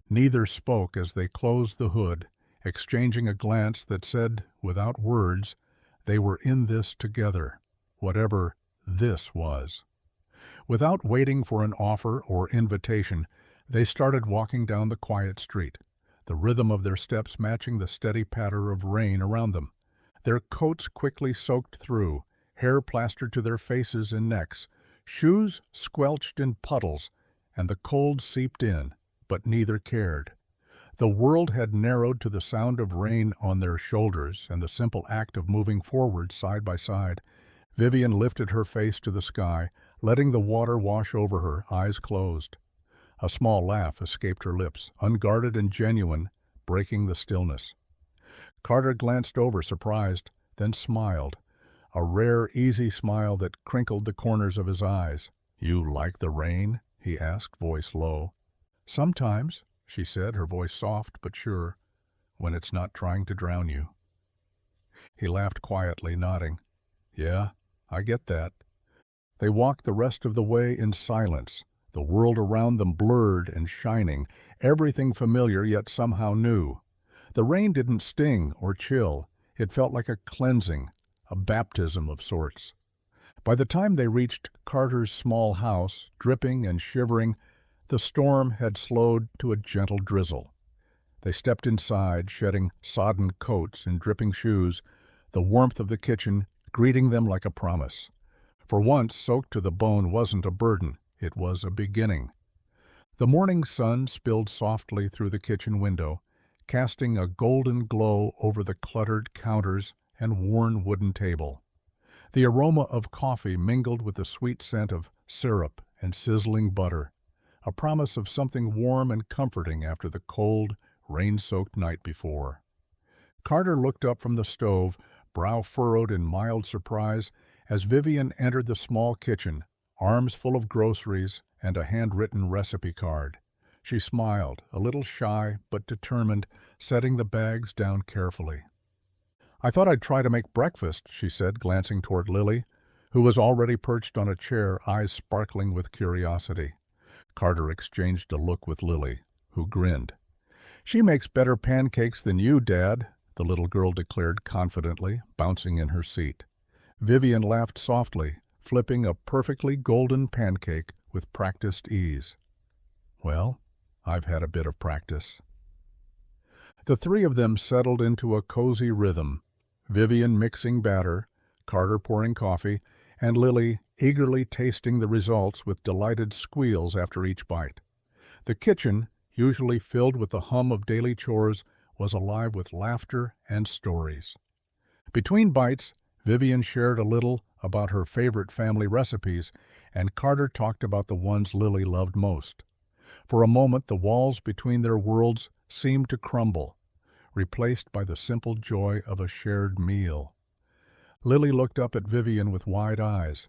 Neither spoke as they closed the hood, exchanging a glance that said, without words, they were in this together, whatever this was. Without waiting for an offer or invitation, they started walking down the quiet street, the rhythm of their steps matching the steady patter of rain around them. Their coats quickly soaked through, hair plastered to their faces and necks, shoes squelched in puddles, and the cold seeped in, but neither cared. The world had narrowed to the sound of rain on their shoulders and the simple act of moving forward side by side. Vivian lifted her face to the sky, letting the water wash over her, eyes closed. A small laugh escaped her lips, unguarded and genuine, breaking the stillness. Carter glanced over, surprised, then smiled, a rare, easy smile that crinkled the corners of his eyes. "You like the rain?" he asked, voice low. "Sometimes," she said, her voice soft but sure, "when it's not trying to drown you." He laughed quietly, nodding. "Yeah, I get that." They walked the rest of the way in silence, the world around them blurred and shining, everything familiar yet somehow new. The rain didn't sting or chill. It felt like a cleansing, a baptism of sorts. By the time they reached Carter's small house, dripping and shivering, the storm had slowed to a gentle drizzle. They stepped inside, shedding sodden coats and dripping shoes, the warmth of the kitchen greeting them like a promise. For once, soaked to the bone wasn't a burden, it was a beginning. The morning sun spilled softly through the kitchen window, casting a golden glow over the cluttered counters and worn wooden table. The aroma of coffee mingled with the sweet scent of syrup and sizzling butter, a promise of something warm and comforting after the cold, rain-soaked night before. Carter looked up from the stove, brow furrowed in mild surprise, as Vivian entered the small kitchen, arms full of groceries and a handwritten recipe card. She smiled, a little shy but determined, setting the bags down carefully. "I thought I'd try to make breakfast," she said, glancing toward Lily, who was already perched on a chair, eyes sparkling with curiosity. Carter exchanged a look with Lily, who grinned. "She makes better pancakes than you, Dad," the little girl declared confidently, bouncing in her seat. Vivian laughed softly, flipping a perfectly golden pancake with practiced ease. "Well, I've had a bit of practice." The three of them settled into a cozy rhythm, Vivian mixing batter, Carter pouring coffee, and Lily eagerly tasting the results with delighted squeals after each bite. The kitchen, usually filled with the hum of daily chores, was alive with laughter and stories. Between bites, Vivian shared a little about her favorite family recipes, and Carter talked about the ones Lily loved most. For a moment, the walls between their worlds seemed to crumble, replaced by the simple joy of a shared meal. Lily looked up at Vivian with wide eyes.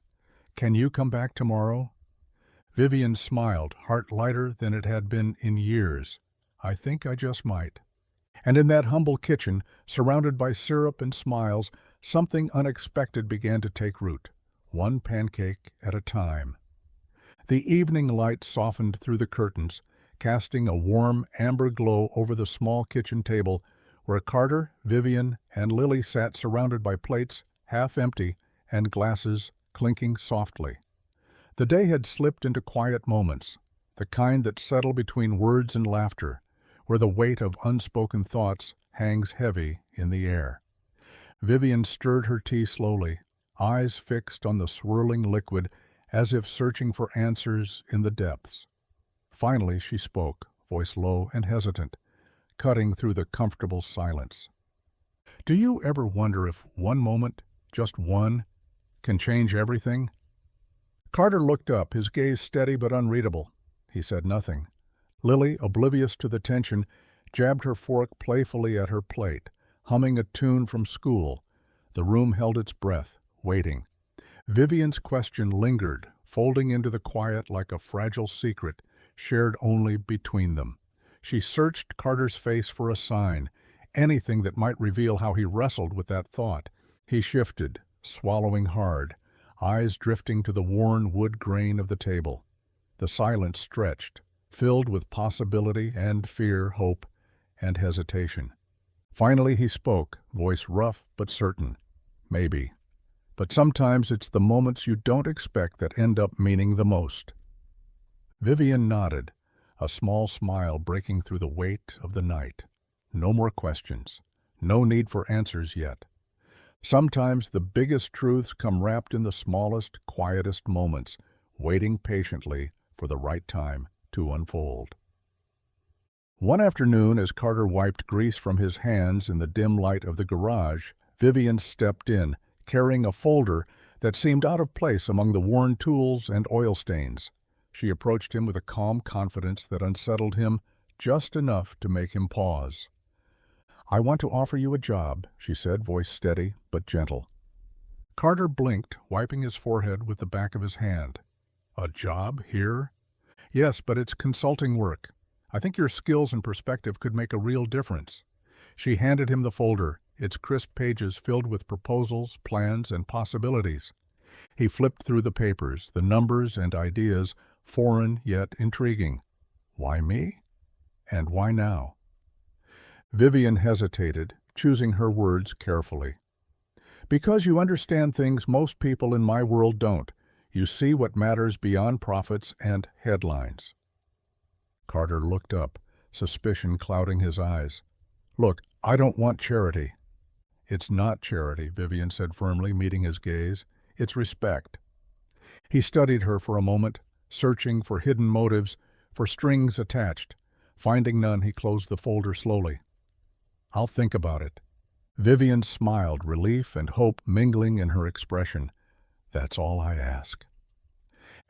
"Can you come back tomorrow?" Vivian smiled, heart lighter than it had been in years. "I think I just might." And in that humble kitchen, surrounded by syrup and smiles, something unexpected began to take root, one pancake at a time. The evening light softened through the curtains, casting a warm amber glow over the small kitchen table, where Carter, Vivian, and Lily sat surrounded by plates half empty and glasses clinking softly. The day had slipped into quiet moments, the kind that settle between words and laughter, where the weight of unspoken thoughts hangs heavy in the air. Vivian stirred her tea slowly, eyes fixed on the swirling liquid as if searching for answers in the depths. Finally she spoke, voice low and hesitant, cutting through the comfortable silence. "Do you ever wonder if one moment, just one, can change everything?" Carter looked up, his gaze steady but unreadable. He said nothing. Lily, oblivious to the tension, jabbed her fork playfully at her plate, humming a tune from school. The room held its breath, waiting. Vivian's question lingered, folding into the quiet like a fragile secret, shared only between them. She searched Carter's face for a sign, anything that might reveal how he wrestled with that thought. He shifted, swallowing hard, eyes drifting to the worn wood grain of the table. The silence stretched, filled with possibility and fear, hope and hesitation. Finally he spoke, voice rough but certain. "Maybe. But sometimes it's the moments you don't expect that end up meaning the most." Vivian nodded, a small smile breaking through the weight of the night. No more questions. No need for answers yet. Sometimes the biggest truths come wrapped in the smallest, quietest moments, waiting patiently for the right time to unfold. One afternoon, as Carter wiped grease from his hands in the dim light of the garage, Vivian stepped in, carrying a folder that seemed out of place among the worn tools and oil stains. She approached him with a calm confidence that unsettled him just enough to make him pause. "I want to offer you a job," she said, voice steady but gentle. Carter blinked, wiping his forehead with the back of his hand. "A job here?" "Yes, but it's consulting work. I think your skills and perspective could make a real difference." She handed him the folder, its crisp pages filled with proposals, plans, and possibilities. He flipped through the papers, the numbers and ideas, foreign yet intriguing. Why me? And why now? Vivian hesitated, choosing her words carefully. Because you understand things most people in my world don't. You see what matters beyond profits and headlines. Carter looked up, suspicion clouding his eyes. Look, I don't want charity. It's not charity, Vivian said firmly, meeting his gaze. It's respect. He studied her for a moment, searching for hidden motives, for strings attached. Finding none, he closed the folder slowly. I'll think about it. Vivian smiled, relief and hope mingling in her expression. That's all I ask.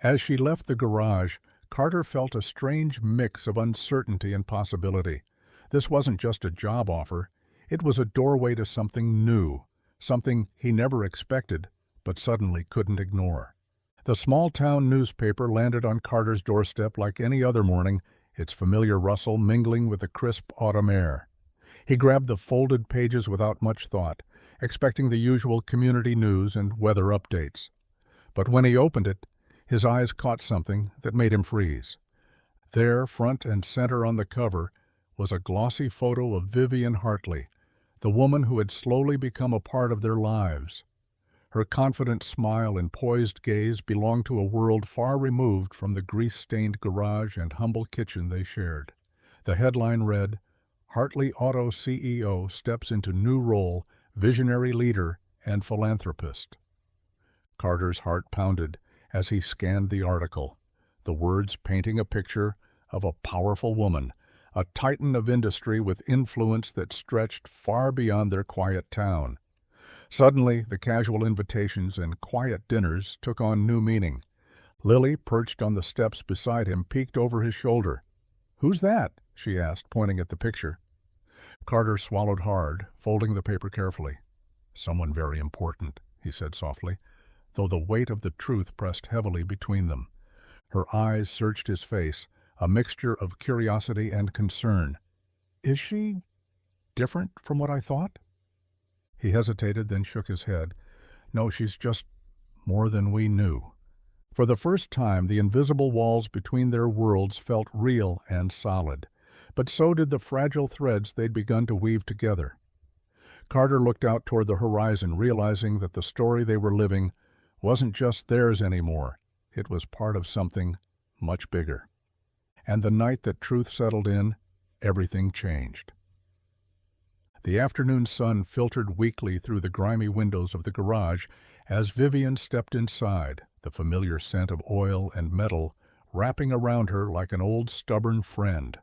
As she left the garage, Carter felt a strange mix of uncertainty and possibility. This wasn't just a job offer. It was a doorway to something new, something he never expected, but suddenly couldn't ignore. The small-town newspaper landed on Carter's doorstep like any other morning, its familiar rustle mingling with the crisp autumn air. He grabbed the folded pages without much thought, expecting the usual community news and weather updates. But when he opened it, his eyes caught something that made him freeze. There, front and center on the cover, was a glossy photo of Vivian Hartley, the woman who had slowly become a part of their lives. Her confident smile and poised gaze belonged to a world far removed from the grease-stained garage and humble kitchen they shared. The headline read, Hartley Auto CEO steps into new role, visionary leader and philanthropist. Carter's heart pounded as he scanned the article, the words painting a picture of a powerful woman, a titan of industry with influence that stretched far beyond their quiet town. Suddenly, the casual invitations and quiet dinners took on new meaning. Lily, perched on the steps beside him, peeked over his shoulder. "Who's that?" she asked, pointing at the picture. Carter swallowed hard, folding the paper carefully. "Someone very important," he said softly, though the weight of the truth pressed heavily between them. Her eyes searched his face, a mixture of curiosity and concern. "Is she different from what I thought?" He hesitated, then shook his head. "No, she's just more than we knew." For the first time, the invisible walls between their worlds felt real and solid, but so did the fragile threads they'd begun to weave together. Carter looked out toward the horizon, realizing that the story they were living wasn't just theirs anymore. It was part of something much bigger. And the night that truth settled in, everything changed. The afternoon sun filtered weakly through the grimy windows of the garage as Vivian stepped inside, the familiar scent of oil and metal wrapping around her like an old stubborn friend.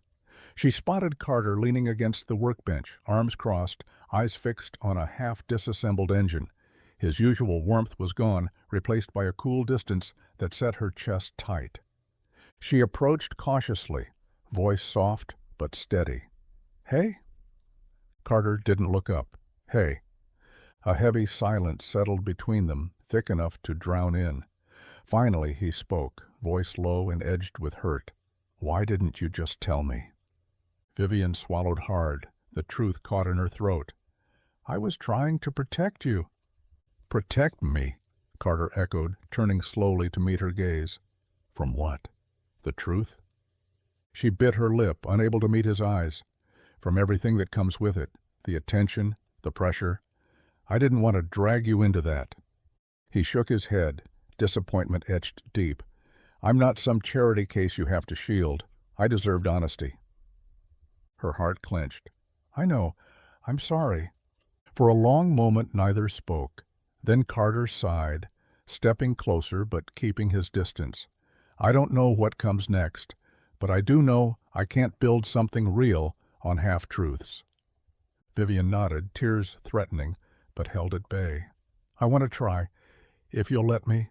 She spotted Carter leaning against the workbench, arms crossed, eyes fixed on a half-disassembled engine. His usual warmth was gone, replaced by a cool distance that set her chest tight. She approached cautiously, voice soft but steady. "Hey?" Carter didn't look up. "Hey." A heavy silence settled between them, thick enough to drown in. Finally he spoke, voice low and edged with hurt. "Why didn't you just tell me?" Vivian swallowed hard, the truth caught in her throat. "I was trying to protect you." "Protect me?" Carter echoed, turning slowly to meet her gaze. "From what? The truth?" She bit her lip, unable to meet his eyes. "From everything that comes with it, the attention, the pressure. I didn't want to drag you into that." He shook his head, disappointment etched deep. "I'm not some charity case you have to shield. I deserved honesty." Her heart clenched. "I know. I'm sorry." For a long moment neither spoke. Then Carter sighed, stepping closer but keeping his distance. "I don't know what comes next, but I do know I can't build something real on half-truths." Vivian nodded, tears threatening, but held at bay. "I want to try, if you'll let me."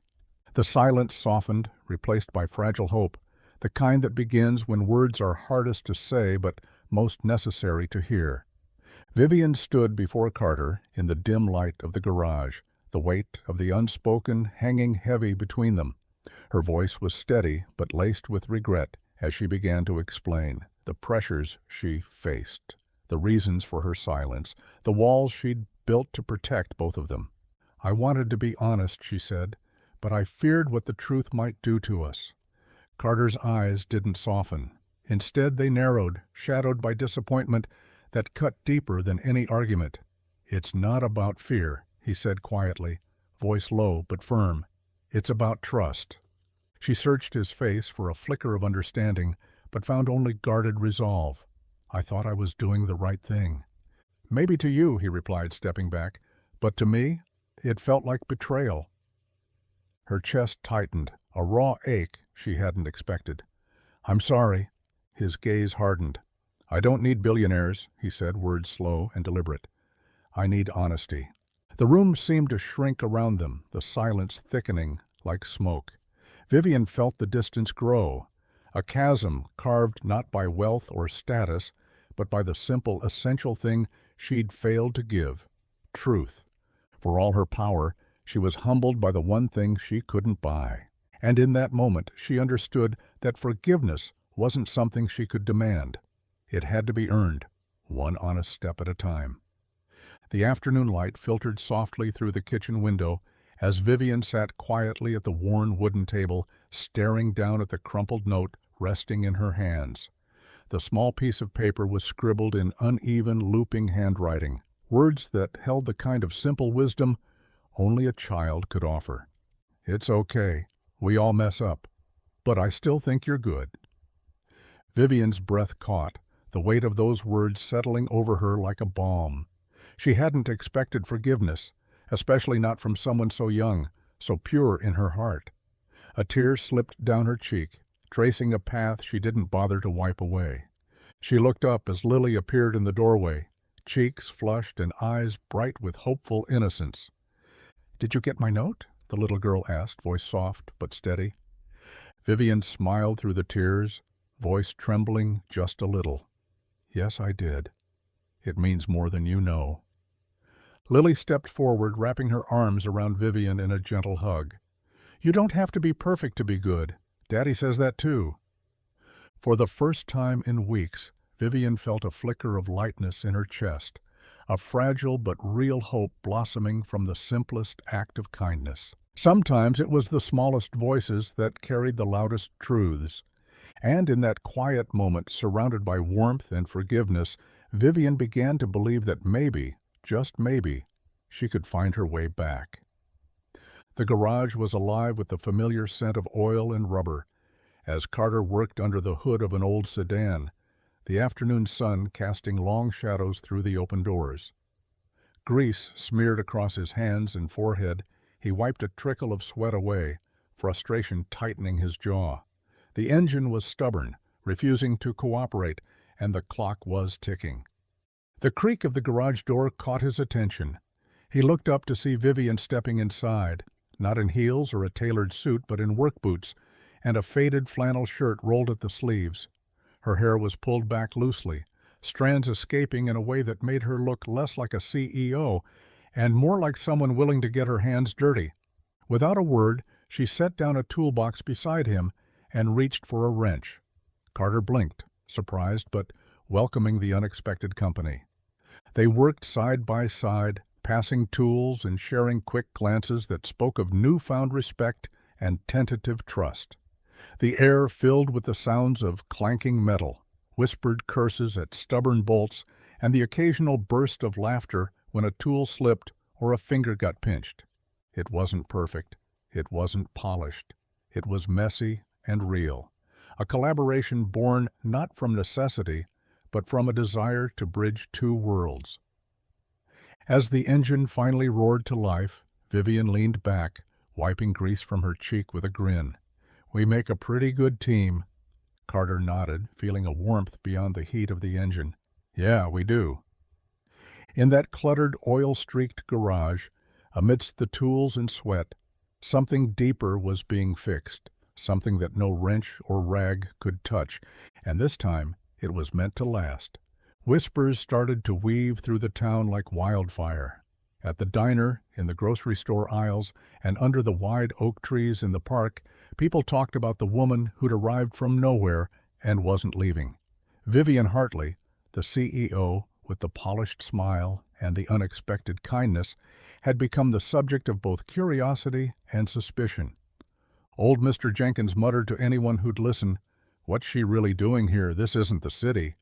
The silence softened, replaced by fragile hope, the kind that begins when words are hardest to say but most necessary to hear. Vivian stood before Carter in the dim light of the garage, the weight of the unspoken hanging heavy between them. Her voice was steady but laced with regret as she began to explain the pressures she faced, the reasons for her silence, the walls she'd built to protect both of them. "I wanted to be honest," she said, "but I feared what the truth might do to us." Carter's eyes didn't soften. Instead, they narrowed, shadowed by disappointment, that cut deeper than any argument. "It's not about fear," he said quietly, voice low but firm. "It's about trust." She searched his face for a flicker of understanding, but found only guarded resolve. "I thought I was doing the right thing." "Maybe to you," he replied, stepping back, "but to me, it felt like betrayal." Her chest tightened, a raw ache she hadn't expected. "I'm sorry." His gaze hardened. "I don't need billionaires," he said, words slow and deliberate. "I need honesty." The room seemed to shrink around them, the silence thickening like smoke. Vivian felt the distance grow, a chasm carved not by wealth or status, but by the simple, essential thing she'd failed to give: truth. For all her power, she was humbled by the one thing she couldn't buy. And in that moment, she understood that forgiveness wasn't something she could demand. It had to be earned, one honest step at a time. The afternoon light filtered softly through the kitchen window as Vivian sat quietly at the worn wooden table, staring down at the crumpled note resting in her hands. The small piece of paper was scribbled in uneven, looping handwriting, words that held the kind of simple wisdom only a child could offer. "It's okay. We all mess up. But I still think you're good." Vivian's breath caught, the weight of those words settling over her like a balm. She hadn't expected forgiveness, especially not from someone so young, so pure in her heart. A tear slipped down her cheek, tracing a path she didn't bother to wipe away. She looked up as Lily appeared in the doorway, cheeks flushed and eyes bright with hopeful innocence. "Did you get my note?" the little girl asked, voice soft but steady. Vivian smiled through the tears, voice trembling just a little. "Yes, I did. It means more than you know." Lily stepped forward, wrapping her arms around Vivian in a gentle hug. "You don't have to be perfect to be good. Daddy says that too." For the first time in weeks, Vivian felt a flicker of lightness in her chest, a fragile but real hope blossoming from the simplest act of kindness. Sometimes it was the smallest voices that carried the loudest truths. And in that quiet moment, surrounded by warmth and forgiveness, Vivian began to believe that maybe, just maybe, she could find her way back. The garage was alive with the familiar scent of oil and rubber. As Carter worked under the hood of an old sedan, the afternoon sun casting long shadows through the open doors. Grease smeared across his hands and forehead, he wiped a trickle of sweat away, frustration tightening his jaw. The engine was stubborn, refusing to cooperate, and the clock was ticking. The creak of the garage door caught his attention. He looked up to see Vivian stepping inside, not in heels or a tailored suit, but in work boots, and a faded flannel shirt rolled at the sleeves. Her hair was pulled back loosely, strands escaping in a way that made her look less like a CEO and more like someone willing to get her hands dirty. Without a word, she set down a toolbox beside him and reached for a wrench. Carter blinked, surprised but welcoming the unexpected company. They worked side by side, passing tools and sharing quick glances that spoke of newfound respect and tentative trust. The air filled with the sounds of clanking metal, whispered curses at stubborn bolts, and the occasional burst of laughter when a tool slipped or a finger got pinched. It wasn't perfect. It wasn't polished. It was messy and real. A collaboration born not from necessity, but from a desire to bridge two worlds. As the engine finally roared to life, Vivian leaned back, wiping grease from her cheek with a grin. "We make a pretty good team." Carter nodded, feeling a warmth beyond the heat of the engine. "Yeah, we do." In that cluttered, oil-streaked garage, amidst the tools and sweat, something deeper was being fixed, something that no wrench or rag could touch, and this time it was meant to last. Whispers started to weave through the town like wildfire. At the diner, in the grocery store aisles, and under the wide oak trees in the park, people talked about the woman who'd arrived from nowhere and wasn't leaving. Vivian Hartley, the CEO, with the polished smile and the unexpected kindness, had become the subject of both curiosity and suspicion. Old Mr. Jenkins muttered to anyone who'd listen, "What's she really doing here? This isn't the city."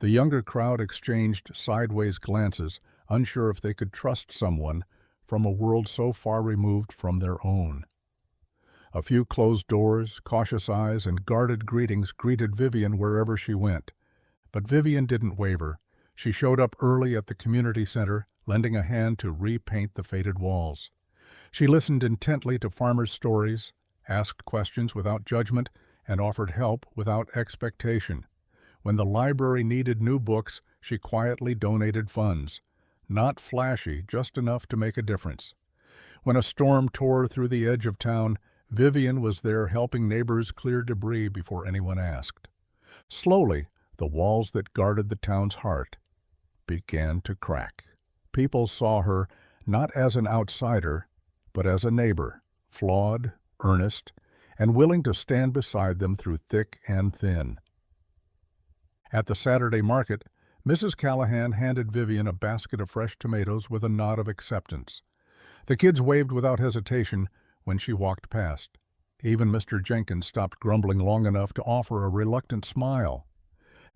The younger crowd exchanged sideways glances, unsure if they could trust someone from a world so far removed from their own. A few closed doors, cautious eyes, and guarded greetings greeted Vivian wherever she went. But Vivian didn't waver. She showed up early at the community center, lending a hand to repaint the faded walls. She listened intently to farmers' stories, asked questions without judgment, and offered help without expectation. When the library needed new books, she quietly donated funds. Not flashy, just enough to make a difference. When a storm tore through the edge of town, Vivian was there helping neighbors clear debris before anyone asked. Slowly, the walls that guarded the town's heart began to crack. People saw her not as an outsider, but as a neighbor, flawed, earnest, and willing to stand beside them through thick and thin. At the Saturday market, Mrs. Callahan handed Vivian a basket of fresh tomatoes with a nod of acceptance. The kids waved without hesitation when she walked past. Even Mr. Jenkins stopped grumbling long enough to offer a reluctant smile.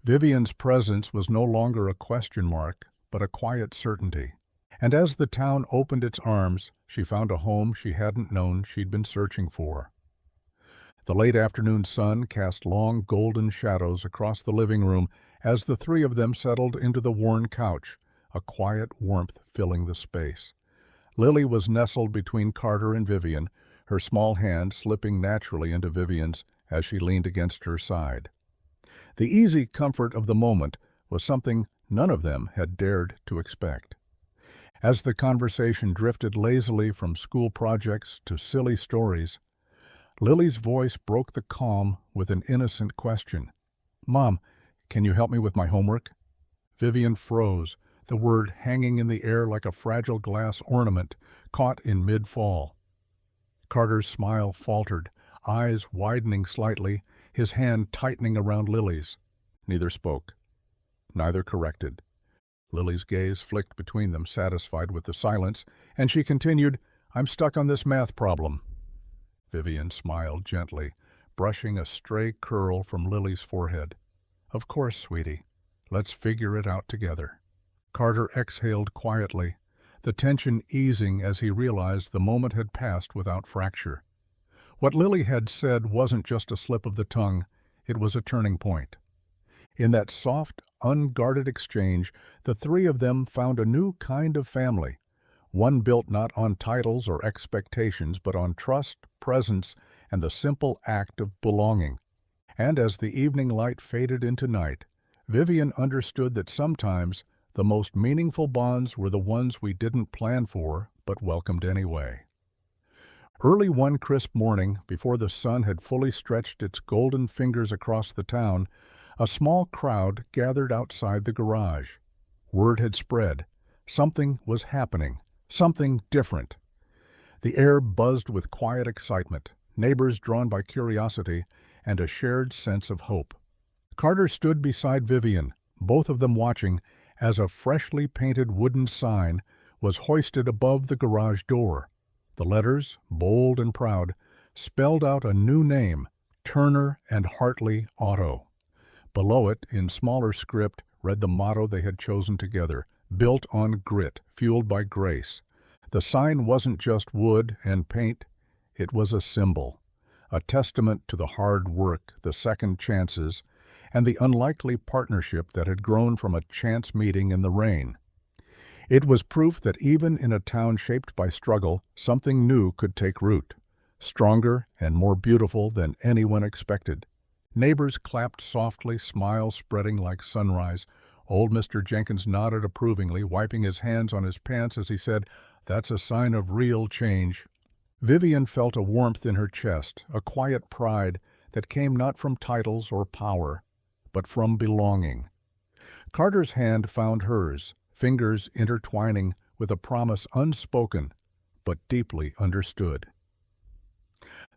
Vivian's presence was no longer a question mark, but a quiet certainty. And as the town opened its arms, she found a home she hadn't known she'd been searching for. The late afternoon sun cast long golden shadows across the living room as the three of them settled into the worn couch, a quiet warmth filling the space. Lily was nestled between Carter and Vivian, her small hand slipping naturally into Vivian's as she leaned against her side. The easy comfort of the moment was something none of them had dared to expect. As the conversation drifted lazily from school projects to silly stories, Lily's voice broke the calm with an innocent question. "Mom, can you help me with my homework?" Vivian froze, the word hanging in the air like a fragile glass ornament caught in mid-fall. Carter's smile faltered, eyes widening slightly, his hand tightening around Lily's. Neither spoke. Neither corrected. Lily's gaze flicked between them, satisfied with the silence, and she continued, "I'm stuck on this math problem." Vivian smiled gently, brushing a stray curl from Lily's forehead. "Of course, sweetie. Let's figure it out together." Carter exhaled quietly, the tension easing as he realized the moment had passed without fracture. What Lily had said wasn't just a slip of the tongue, it was a turning point. In that soft, unguarded exchange, the three of them found a new kind of family, one built not on titles or expectations, but on trust, presence, and the simple act of belonging. And as the evening light faded into night, Vivian understood that sometimes the most meaningful bonds were the ones we didn't plan for, but welcomed anyway. Early one crisp morning, before the sun had fully stretched its golden fingers across the town, a small crowd gathered outside the garage. Word had spread. Something was happening. Something different. The air buzzed with quiet excitement, neighbors drawn by curiosity, and a shared sense of hope. Carter stood beside Vivian, both of them watching, as a freshly painted wooden sign was hoisted above the garage door. The letters, bold and proud, spelled out a new name, Turner and Hartley Auto. Below it, in smaller script, read the motto they had chosen together, "Built on grit, fueled by grace." The sign wasn't just wood and paint, it was a symbol, a testament to the hard work, the second chances, and the unlikely partnership that had grown from a chance meeting in the rain. It was proof that even in a town shaped by struggle, something new could take root, stronger and more beautiful than anyone expected. Neighbors clapped softly, smiles spreading like sunrise. Old Mr. Jenkins nodded approvingly, wiping his hands on his pants as he said, "That's a sign of real change." Vivian felt a warmth in her chest, a quiet pride that came not from titles or power, but from belonging. Carter's hand found hers, fingers intertwining with a promise unspoken but deeply understood.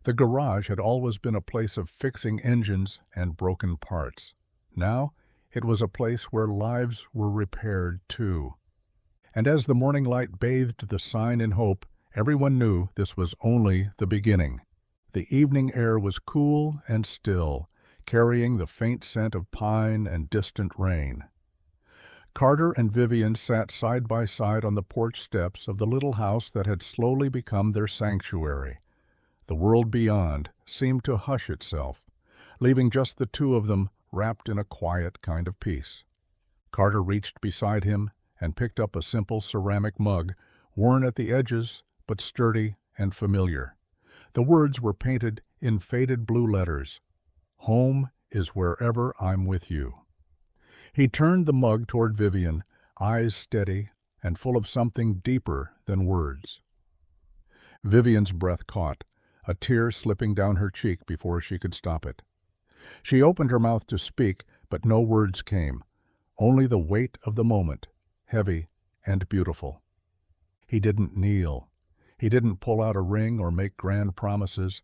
The garage had always been a place of fixing engines and broken parts. Now it was a place where lives were repaired too. And as the morning light bathed the sign in hope, everyone knew this was only the beginning. The evening air was cool and still, carrying the faint scent of pine and distant rain. Carter and Vivian sat side by side on the porch steps of the little house that had slowly become their sanctuary. The world beyond seemed to hush itself, leaving just the two of them wrapped in a quiet kind of peace. Carter reached beside him and picked up a simple ceramic mug, worn at the edges but sturdy and familiar. The words were painted in faded blue letters. "Home is wherever I'm with you." He turned the mug toward Vivian, eyes steady and full of something deeper than words. Vivian's breath caught, a tear slipping down her cheek before she could stop it. She opened her mouth to speak, but no words came, only the weight of the moment, heavy and beautiful. He didn't kneel. He didn't pull out a ring or make grand promises.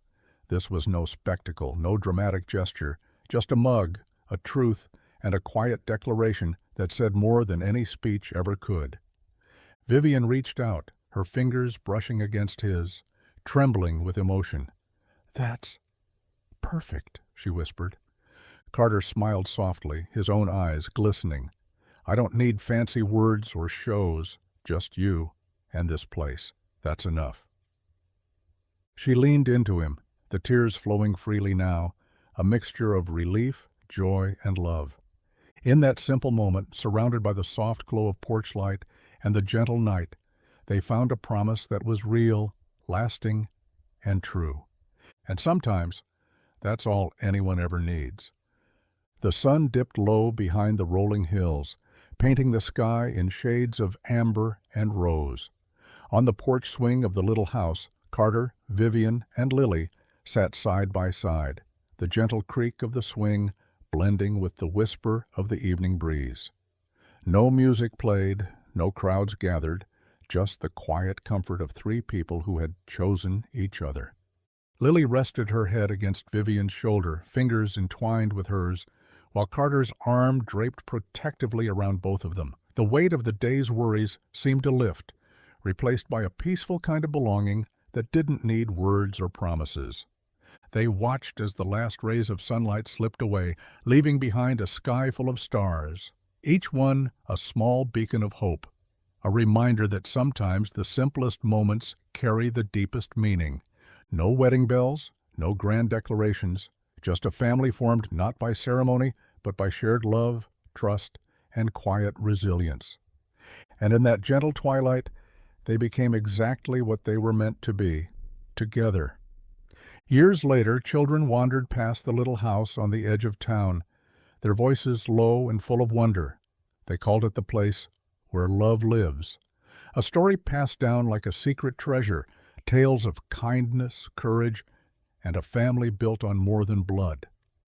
This was no spectacle, no dramatic gesture, just a mug, a truth, and a quiet declaration that said more than any speech ever could. Vivian reached out, her fingers brushing against his, trembling with emotion. "That's perfect," she whispered. Carter smiled softly, his own eyes glistening. "I don't need fancy words or shows, just you and this place. That's enough." She leaned into him, the tears flowing freely now, a mixture of relief, joy, and love. In that simple moment, surrounded by the soft glow of porch light and the gentle night, they found a promise that was real, lasting, and true. And sometimes, that's all anyone ever needs. The sun dipped low behind the rolling hills, painting the sky in shades of amber and rose. On the porch swing of the little house, Carter, Vivian, and Lily sat side by side, the gentle creak of the swing blending with the whisper of the evening breeze. No music played, no crowds gathered, just the quiet comfort of three people who had chosen each other. Lily rested her head against Vivian's shoulder, fingers entwined with hers, while Carter's arm draped protectively around both of them. The weight of the day's worries seemed to lift, replaced by a peaceful kind of belonging that didn't need words or promises. They watched as the last rays of sunlight slipped away, leaving behind a sky full of stars, each one a small beacon of hope, a reminder that sometimes the simplest moments carry the deepest meaning. No wedding bells, no grand declarations, just a family formed not by ceremony, but by shared love, trust, and quiet resilience. And in that gentle twilight, they became exactly what they were meant to be, together. Years later, children wandered past the little house on the edge of town, their voices low and full of wonder. They called it the place where love lives. A story passed down like a secret treasure, tales of kindness, courage, and a family built on more than blood.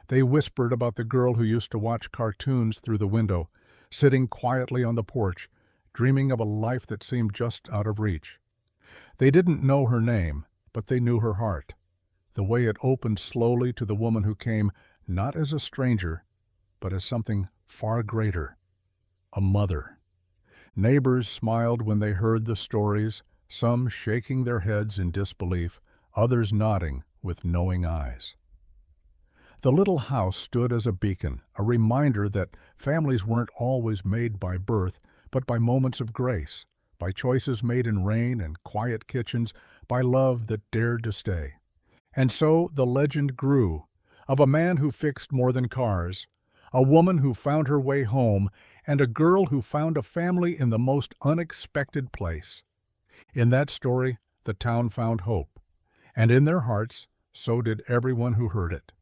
They whispered about the girl who used to watch cartoons through the window, sitting quietly on the porch, dreaming of a life that seemed just out of reach. They didn't know her name, but they knew her heart, the way it opened slowly to the woman who came not as a stranger, but as something far greater, a mother. Neighbors smiled when they heard the stories, some shaking their heads in disbelief, others nodding with knowing eyes. The little house stood as a beacon, a reminder that families weren't always made by birth, but by moments of grace, by choices made in rain and quiet kitchens, by love that dared to stay. And so the legend grew, of a man who fixed more than cars, a woman who found her way home, and a girl who found a family in the most unexpected place. In that story, the town found hope, and in their hearts, so did everyone who heard it.